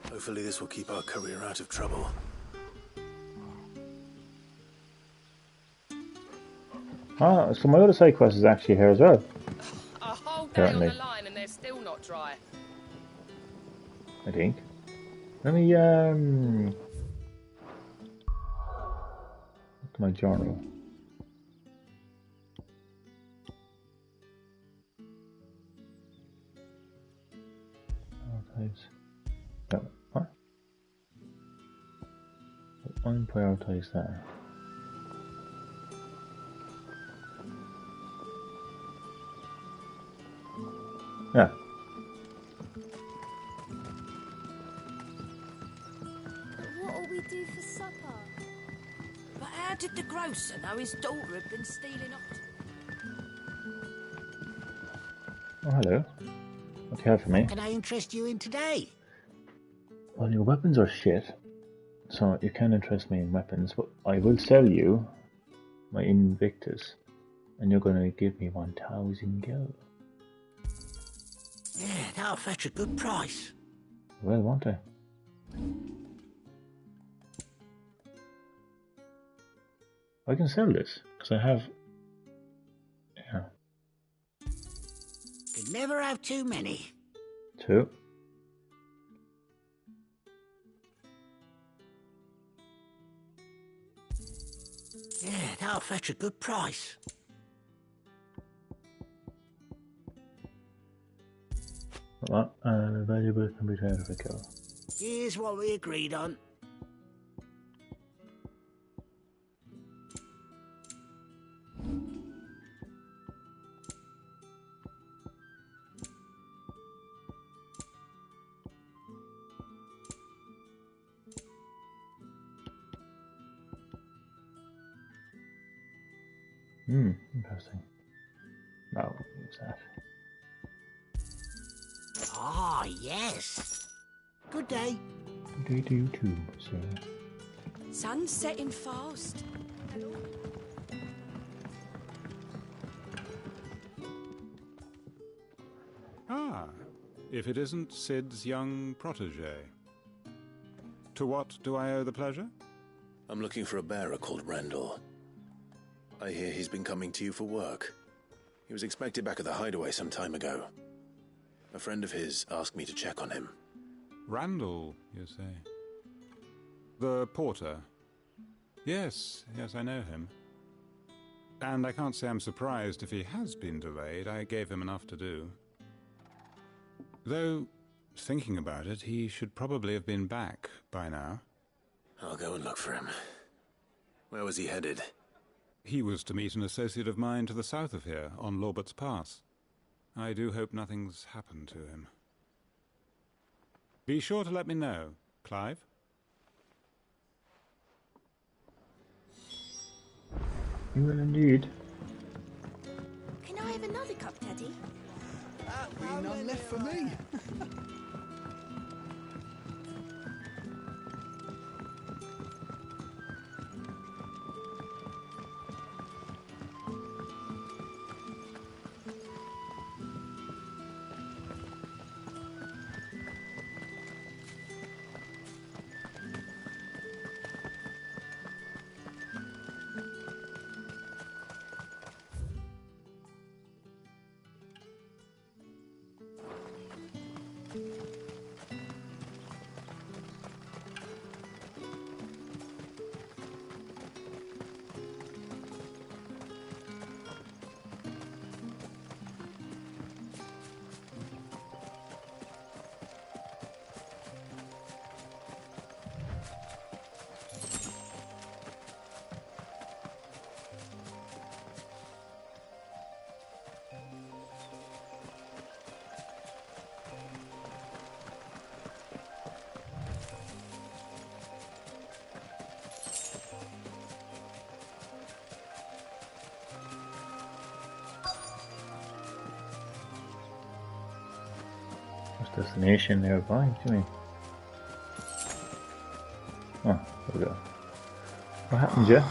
Hopefully this will keep our career out of trouble.
Ah, so my other side quest is actually here as well.
A whole day
Apparently.
on the line and they're still not dry.
I think. Let me, look at my journal. Prioritize. No, what? Unprioritize that. Yeah.
What'll we do for supper?
But how did the grocer know his daughter had been stealing up?
Oh, hello. What do you have for me?
Can I interest you in today?
Well, your weapons are shit, so you can't interest me in weapons, but I will sell you my Invictus, and you're gonna give me 1,000 gold.
Yeah, that'll fetch a good price.
Well, won't I? I can sell this, because I have... Yeah.
Could never have too many.
2.
Yeah, that'll fetch a good price.
What? Valuable can be traded for kill.
Here's what we agreed on.
Interesting. No, what's that?
Ah, yes. Good day.
Good day to you too, sir.
Sun's setting fast.
Ah, if it isn't Sid's young protege. To what do I owe the pleasure?
I'm looking for a bearer called Randall. I hear he's been coming to you for work. He was expected back at the hideaway some time ago. A friend of his asked me to check on him.
Randall, you say? The porter? Yes, I know him. And I can't say I'm surprised if he has been delayed. I gave him enough to do. Though, thinking about it, he should probably have been back by now.
I'll go and look for him. Where was he headed?
He was to meet an associate of mine to the south of here, on Lorbert's Pass. I do hope nothing's happened to him. Be sure to let me know, Clive.
You will indeed.
Can I have another cup, Teddy?
None left for me.
Destination nearby, what do you mean? Oh, there we go. What happened, Jeff?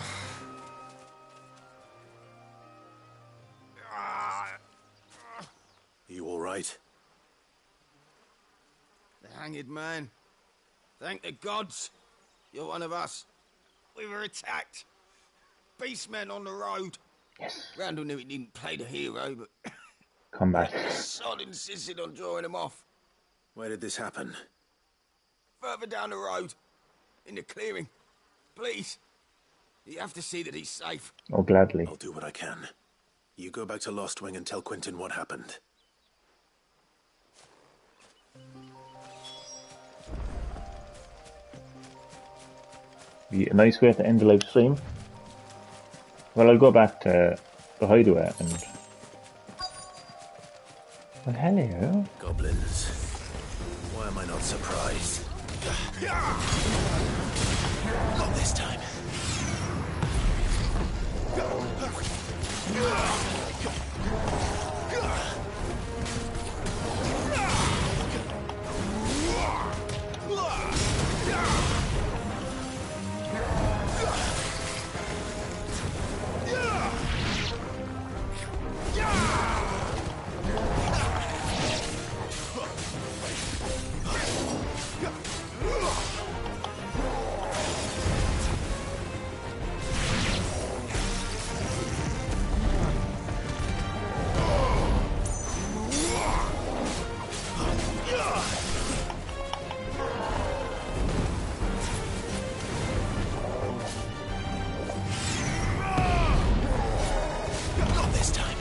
You alright?
The hanged man. Thank the gods. You're one of us. We were attacked. Beastmen on the road.
Yes.
Randall knew he didn't play the hero, but
Combat.
Sod insisted on drawing him off.
Where did this happen?
Further down the road. In the clearing. Please. You have to see that he's safe.
Oh, gladly.
I'll do what I can. You go back to Lost Wing and tell Quentin what happened.
Be a nice way to end the live stream. Well, I'll go back to the hideaway and Well, hello.
Goblins. Why am I not surprised? Not this time. Not this time.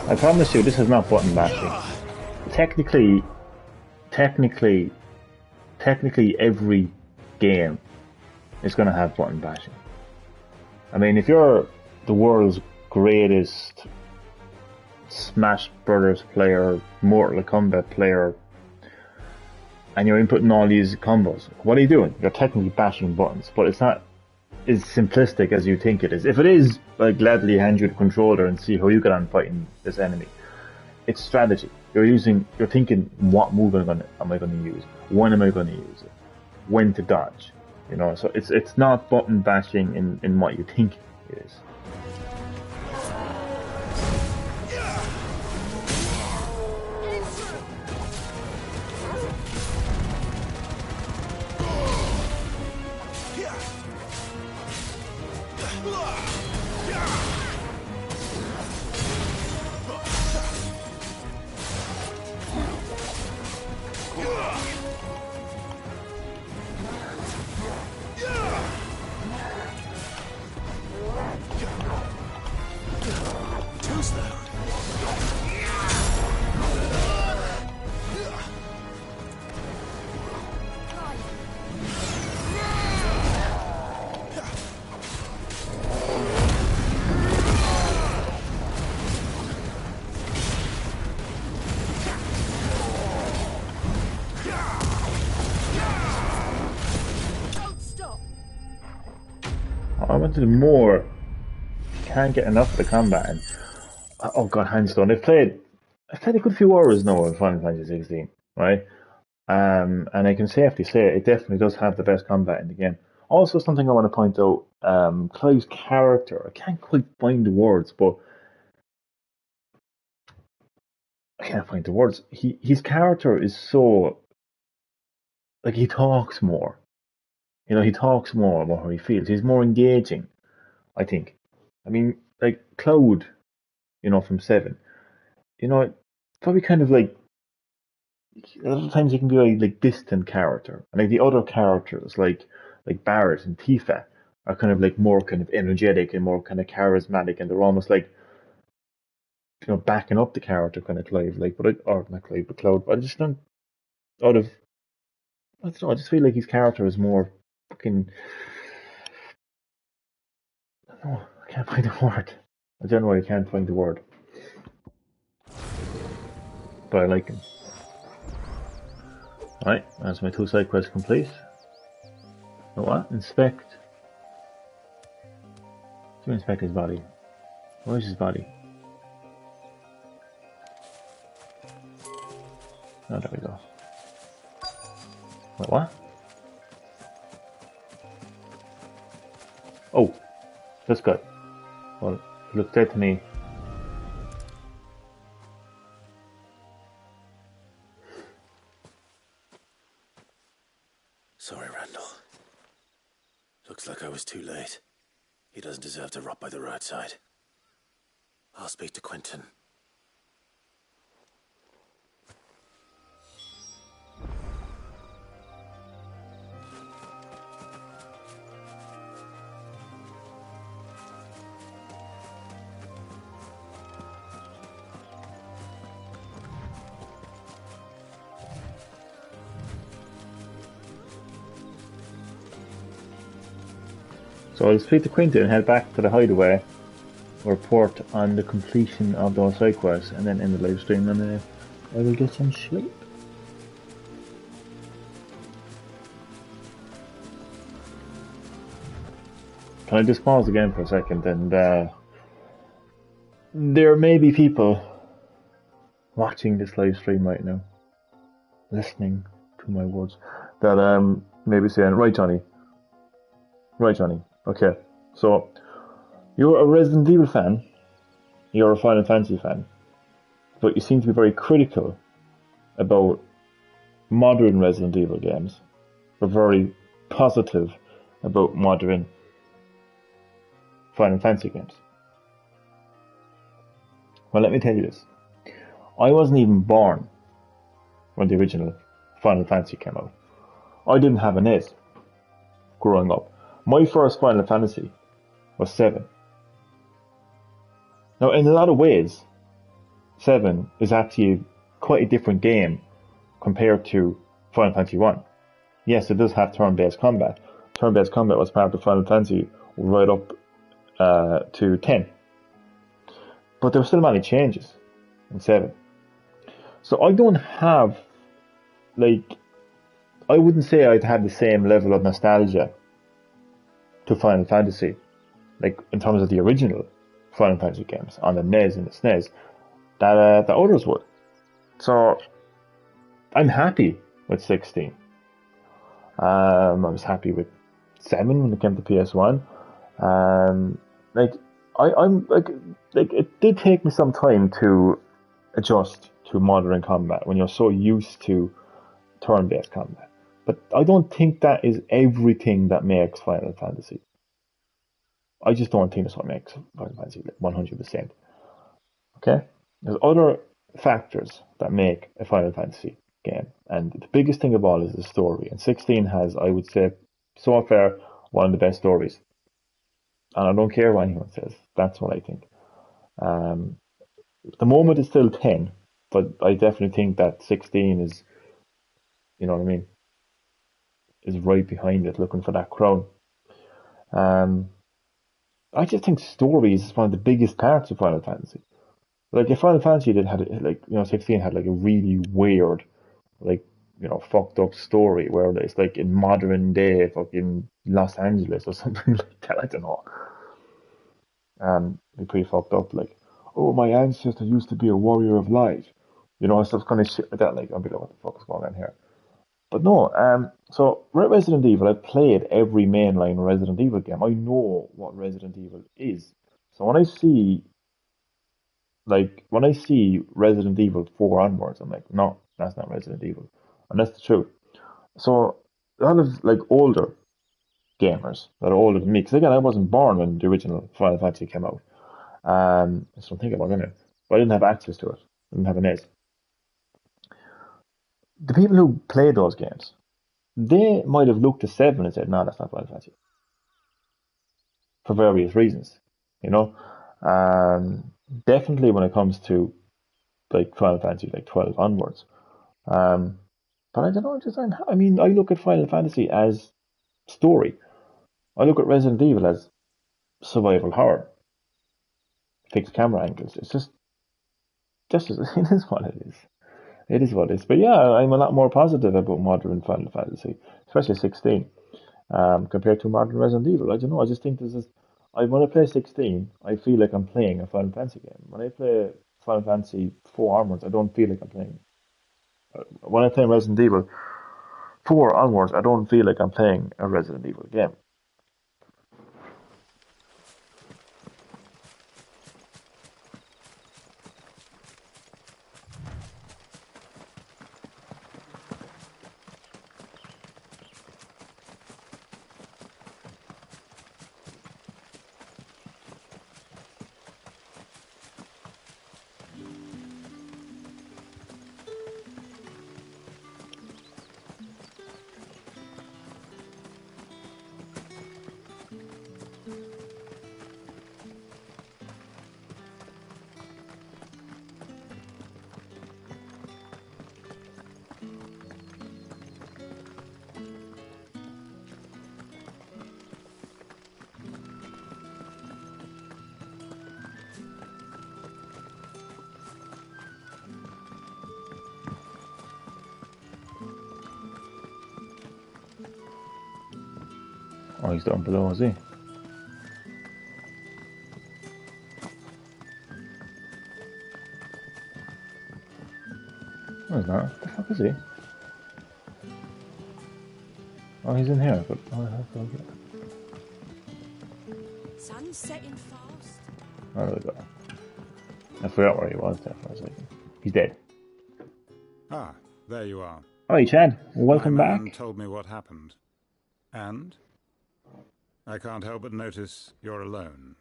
I promise you, this is not button mashing. Technically, every game is going to have button bashing. I mean, if you're the world's greatest Smash Brothers player, Mortal Kombat player, and you're inputting all these combos, what are you doing? You're technically bashing buttons, but it's not as simplistic as you think it is. If it is, I'll gladly hand you the controller and see how you get on fighting this enemy. It's strategy. You're thinking, what move am I going to use? When am I going to use it? When to dodge? You know, so it's not button bashing in what you think it is. I wanted more. Can't get enough of the combat. And, oh god, Handstone. I've played a good few hours now in Final Fantasy 16, right? And I can safely say it definitely does have the best combat in the game. Also, something I want to point out: Clive's character. I can't quite find the words, but I can't find the words. His character is so like he talks more. You know, he talks more about how he feels. He's more engaging, I think. I mean, like Cloud, you know, from 7. You know, probably kind of like a lot of times he can be a like distant character, and like the other characters, like Barret and Tifa, are kind of like more kind of energetic and more kind of charismatic, and they're almost like backing up the character kind of Clive, like, but or not Clive, but Cloud. But I just don't out of I don't know, I just feel like his character is more fucking. I don't know, I can't find the word. I don't know why I can't find the word. But I like him. Alright, that's my 2 side quests complete. You know what? Inspect. Let's inspect his body. Where's his body? Oh, there we go. Wait, what? Oh, that's good. Well, it looks dead to me.
Sorry, Randall. Looks like I was too late. He doesn't deserve to rot by the roadside. I'll speak to Quentin.
So I'll speak to Quentin and head back to the hideaway, report on the completion of those side quests, and then end the live stream, and I will get some sleep. Can I just pause again for a second? And there may be people watching this live stream right now, listening to my words, that maybe saying, right, Johnny, okay, so you're a Resident Evil fan, you're a Final Fantasy fan, but you seem to be very critical about modern Resident Evil games, but very positive about modern Final Fantasy games. Well, let me tell you this. I wasn't even born when the original Final Fantasy came out. I didn't have an NES growing up. My first Final Fantasy was 7. Now, in a lot of ways, 7 is actually quite a different game compared to Final Fantasy 1. Yes, it does have turn-based combat. Turn-based combat was part of Final Fantasy right up to 10. But there were still many changes in 7. So I don't have, I wouldn't say I'd have the same level of nostalgia to Final Fantasy, in terms of the original Final Fantasy games on the NES and the SNES, that others would. So I'm happy with 16. I was happy with 7 when it came to PS1. It did take me some time to adjust to modern combat when you're so used to turn-based combat. But I don't think that is everything that makes Final Fantasy. I just don't think that's what makes Final Fantasy 100%. Okay? There's other factors that make a Final Fantasy game, and the biggest thing of all is the story. And 16 has, I would say, so far, one of the best stories. And I don't care what anyone says. That's what I think. At the moment it's still 10, but I definitely think that 16 is, you know what I mean, is right behind it, looking for that crown. I just think stories is one of the biggest parts of Final Fantasy. If Final Fantasy 16 had a really weird, fucked up story where it's in modern day fucking Los Angeles or something like that, I don't know. Be pretty fucked up, oh, my ancestor used to be a warrior of light, stuff kind of shit like that. I'll be like, what the fuck is going on here? But no, so Resident Evil, I've played every mainline Resident Evil game. I know what Resident Evil is. So when I see Resident Evil 4 onwards, I'm like, no, that's not Resident Evil. And that's the truth. So a lot of older gamers that are older than me, because again, I wasn't born when the original Final Fantasy came out. So I'm thinking about it, but I didn't have access to it. I didn't have an NES. The people who played those games, they might have looked at 7 and said, no, that's not Final Fantasy. For various reasons, Definitely when it comes to Final Fantasy 12 onwards, But I don't know. I mean, I look at Final Fantasy as story. I look at Resident Evil as survival horror, fixed camera angles. It's just it is what it is. It is what it is. But yeah, I'm a lot more positive about modern Final Fantasy, especially 16, compared to modern Resident Evil. I don't know. I just think when I play 16, I feel like I'm playing a Final Fantasy game. When I play Final Fantasy 4 onwards, I don't feel like I'm playing. When I play Resident Evil 4 onwards, I don't feel like I'm playing a Resident Evil game. Oh, he's down below, is he? No, he's not. What the fuck is he? Oh, he's in here. But I have to look at it.
Sun's setting fast.
Oh, there we go. I forgot where he was there for a second. He's dead.
Ah, there you are.
Hi, Chad. Welcome
My man
back.
told me what happened. And? I can't help but notice you're alone.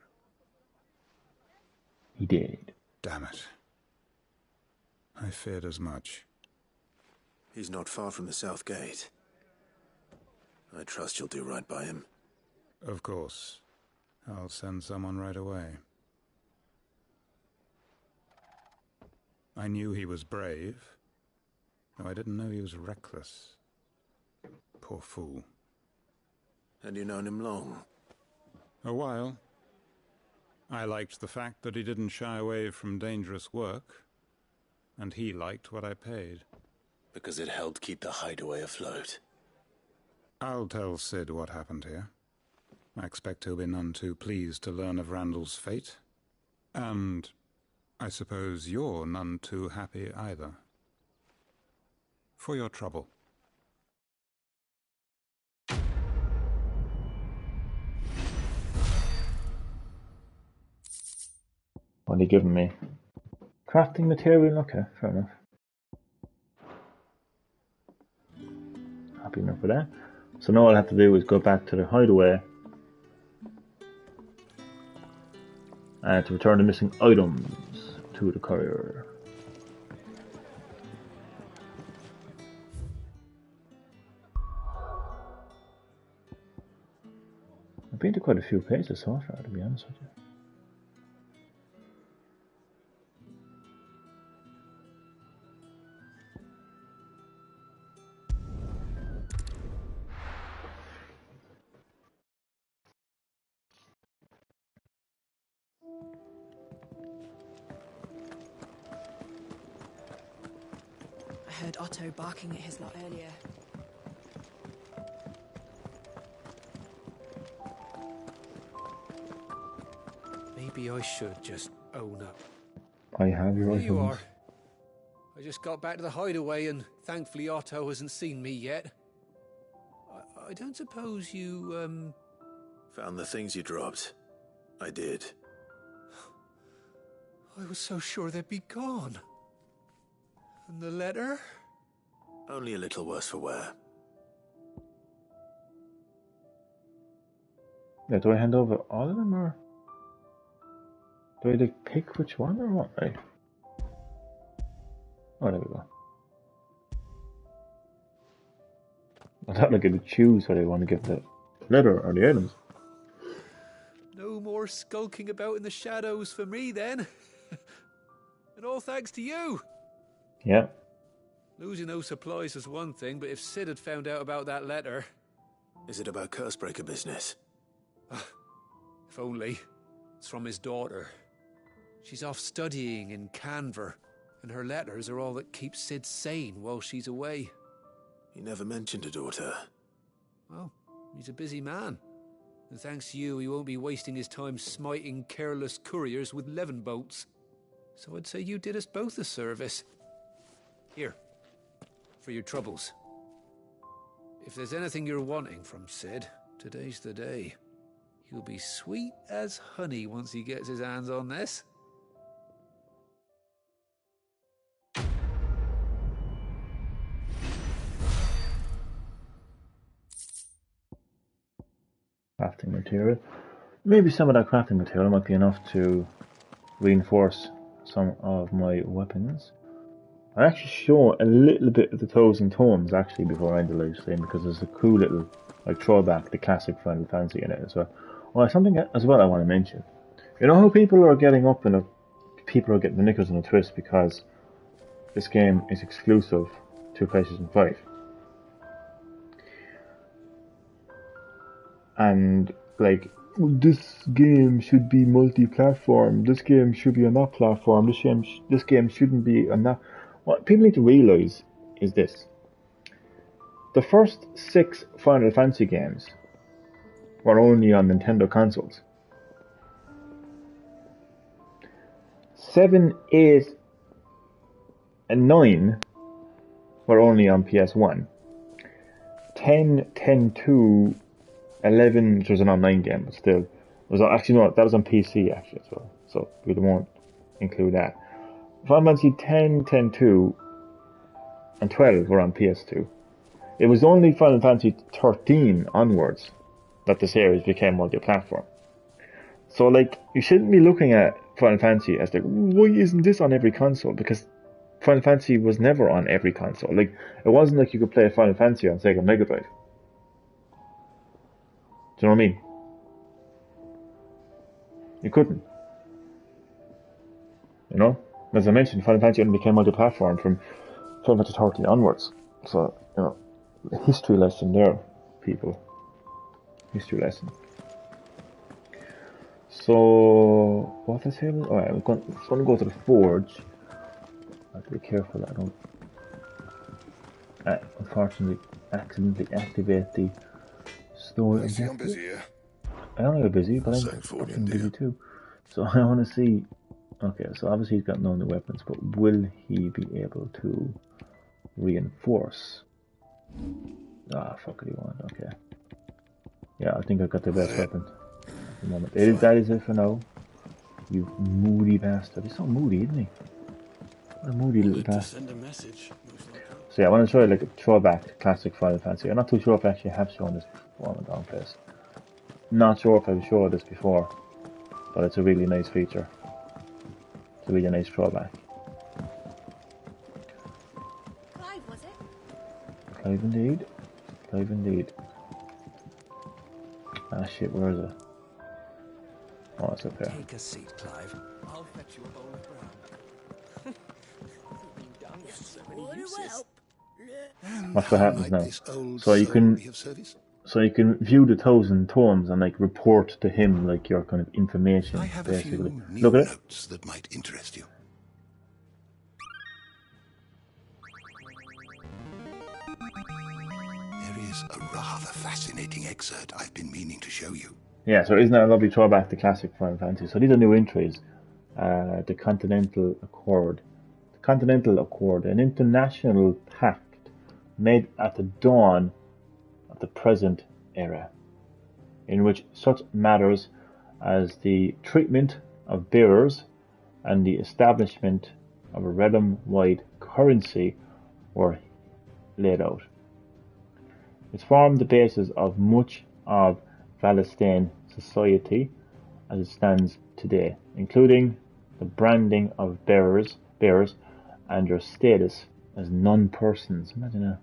He did.
Damn it. I feared as much.
He's not far from the south gate. I trust you'll do right by him.
Of course. I'll send someone right away. I knew he was brave, though I didn't know he was reckless. Poor fool.
And you known him long?
A while. I liked the fact that he didn't shy away from dangerous work, and he liked what I paid.
Because it helped keep the hideaway afloat.
I'll tell Sid what happened here. I expect he'll be none too pleased to learn of Randall's fate. And I suppose you're none too happy either. For your trouble.
What are you giving me? Crafting material? Okay, fair enough. Happy enough with that. So now all I have to do is go back to the hideaway to return the missing items to the courier. I've been to quite a few places so far, to be honest with you.
I heard Otto barking at his lot earlier.
Maybe I should just own up.
I have your
Here
items.
you are. I just got back to the hideaway and thankfully Otto hasn't seen me yet. I don't suppose you,
Found the things you dropped. I did.
I was so sure they'd be gone. And the letter?
Only a little worse for wear.
Yeah, do I hand over all of them, or do I like pick which one, or what? Right. Oh, there we go. I thought I could choose whether I want to get the letter or the items.
No more skulking about in the shadows for me then. And all thanks to you.
Yeah.
Losing those supplies was one thing, but if Sid had found out about that letter...
Is it about Cursebreaker business?
If only. It's from his daughter. She's off studying in Canver, and her letters are all that keep Sid sane while she's away.
He never mentioned a daughter.
Well, he's a busy man. And thanks to you, he won't be wasting his time smiting careless couriers with levin bolts. So I'd say you did us both a service. Here, for your troubles. If there's anything you're wanting from Sid, today's the day. He'll be sweet as honey once he gets his hands on this.
Crafting material. Maybe some of that crafting material might be enough to reinforce some of my weapons. I actually show a little bit of the 1,000 tomes actually before I end the live stream because there's a cool little like throwback to classic Final Fantasy in it as well. Well, something as well I want to mention. You know how people are getting up and people are getting the knickers in a twist because this game is exclusive to PlayStation 5. And like, this game should be multi-platform. This game should be on that platform. This game shouldn't be on that. What people need to realise is this. The first 6 Final Fantasy games were only on Nintendo consoles. 7, 8, and 9 were only on PS1. 10, 10, 2, 11, which was an online game, but still, was actually no, that was on PC actually as well. So we won't include that. Final Fantasy 10, 10, 2, and 12 were on PS2. It was only Final Fantasy 13 onwards that the series became multi-platform. So like, you shouldn't be looking at Final Fantasy as like, why isn't this on every console? Because Final Fantasy was never on every console. Like, it wasn't like you could play Final Fantasy on Sega Mega Drive. Do you know what I mean? You couldn't. You know? As I mentioned, Final Fantasy only became multi-platform from Final Fantasy 13 onwards. So, you know, history lesson there, people. History lesson. So, what is here? Alright, I'm going to go to the forge. I have to be careful that I don't unfortunately accidentally activate the store objective.
I'm busy here.
I don't know you're busy, but I'm fucking busy too. So I want to see. Okay, so obviously he's got no new weapons, but will he be able to reinforce? Ah, fuck it, he won't. Okay. Yeah, I think I got the best weapon at the moment. That is it for now. You moody bastard. He's so moody, isn't he? What a moody little bastard.
Send a message.
So yeah, I want to show you like a throwback to classic Final Fantasy. I'm not too sure if I actually have shown this before on the down place. Not sure if I've showed this before, but it's a really nice feature. It's a really nice throwback.
Clive, was it?
Clive indeed. Clive indeed. Ah shit, where is it? Oh, it's up there.
Take a seat, Clive. I'll fetch you a bowl of brown.
That's what happens now. So you can view the 1,000 tomes and like report to him like your kind of information.
I have
basically.
a few new
Look at it.
notes that might interest you. There is a rather fascinating excerpt I've been meaning to show you.
Yeah, so isn't that a lovely throwback to classic Final Fantasy? So these are new entries. The Continental Accord. The Continental Accord, an international pact made at the dawn of the present era, in which such matters as the treatment of bearers and the establishment of a realm-wide currency were laid out. It formed the basis of much of Palestine society as it stands today, including the branding of bearers and their status as non-persons. Imagine that.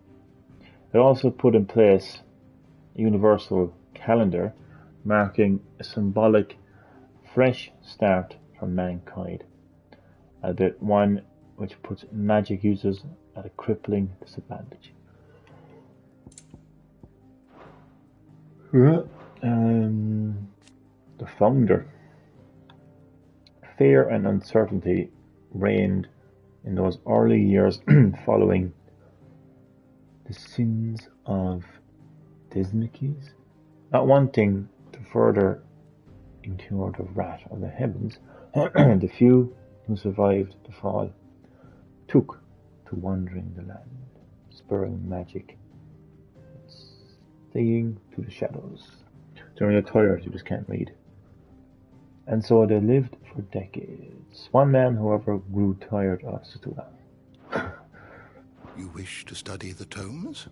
It also put in place a universal calendar marking a symbolic fresh start for mankind, albeit one which puts magic users at a crippling disadvantage. The founder. Fear and uncertainty reigned in those early years following the sins of Dismachus, not wanting to further incur the wrath of the heavens. The few who survived the fall took to wandering the land, spurring magic, staying to the shadows. During a tired, you just can't read. And so they lived for decades. One man, however, grew tired of Satura.
You wish to study the tomes?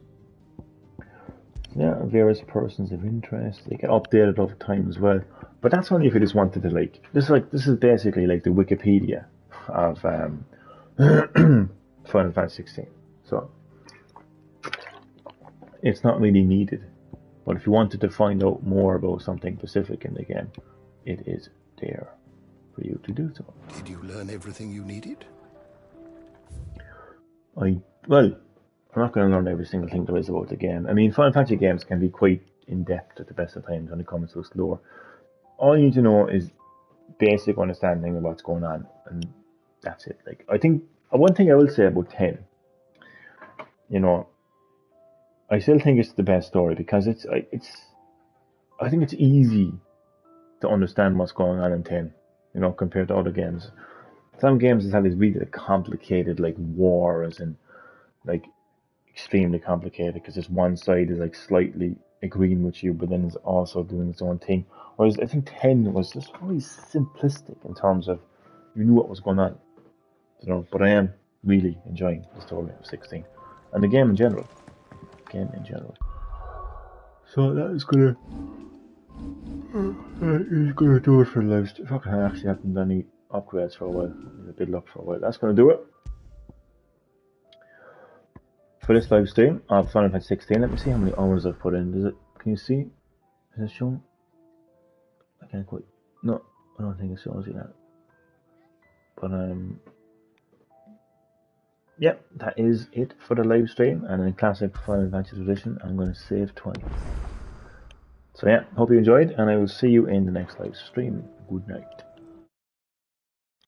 There are various persons of interest. They get updated over time as well. But that's only if you just wanted to this is basically like the Wikipedia of Final Fantasy XVI. So it's not really needed. But if you wanted to find out more about something specific in the game, it is there for you to do so.
Did you learn everything you needed?
I'm not going to learn every single thing there is about the game. I mean, Final Fantasy games can be quite in-depth at the best of times when it comes to its lore. All you need to know is basic understanding of what's going on, and that's it. Like, I think one thing I will say about 10, I still think it's the best story because I think it's easy to understand what's going on in 10, compared to other games. Some games just have these really complicated wars and extremely complicated because this one side is slightly agreeing with you, but then it's also doing its own thing. Whereas I think 10 was just very simplistic in terms of you knew what was going on, But I am really enjoying the story of 16 and the game in general. So that is gonna do it for the live stream. Fuck, I actually haven't done any upgrades for a while. A bit luck for a while. That's gonna do it for this live stream of Final Fantasy 16. Let me see how many hours I've put in. Can you see? Is it showing? I can't quite. No, I don't think it shows you that. But yeah, that is it for the live stream. And in classic Final Fantasy tradition, I'm going to save twice. So yeah, hope you enjoyed, and I will see you in the next live stream. Good night.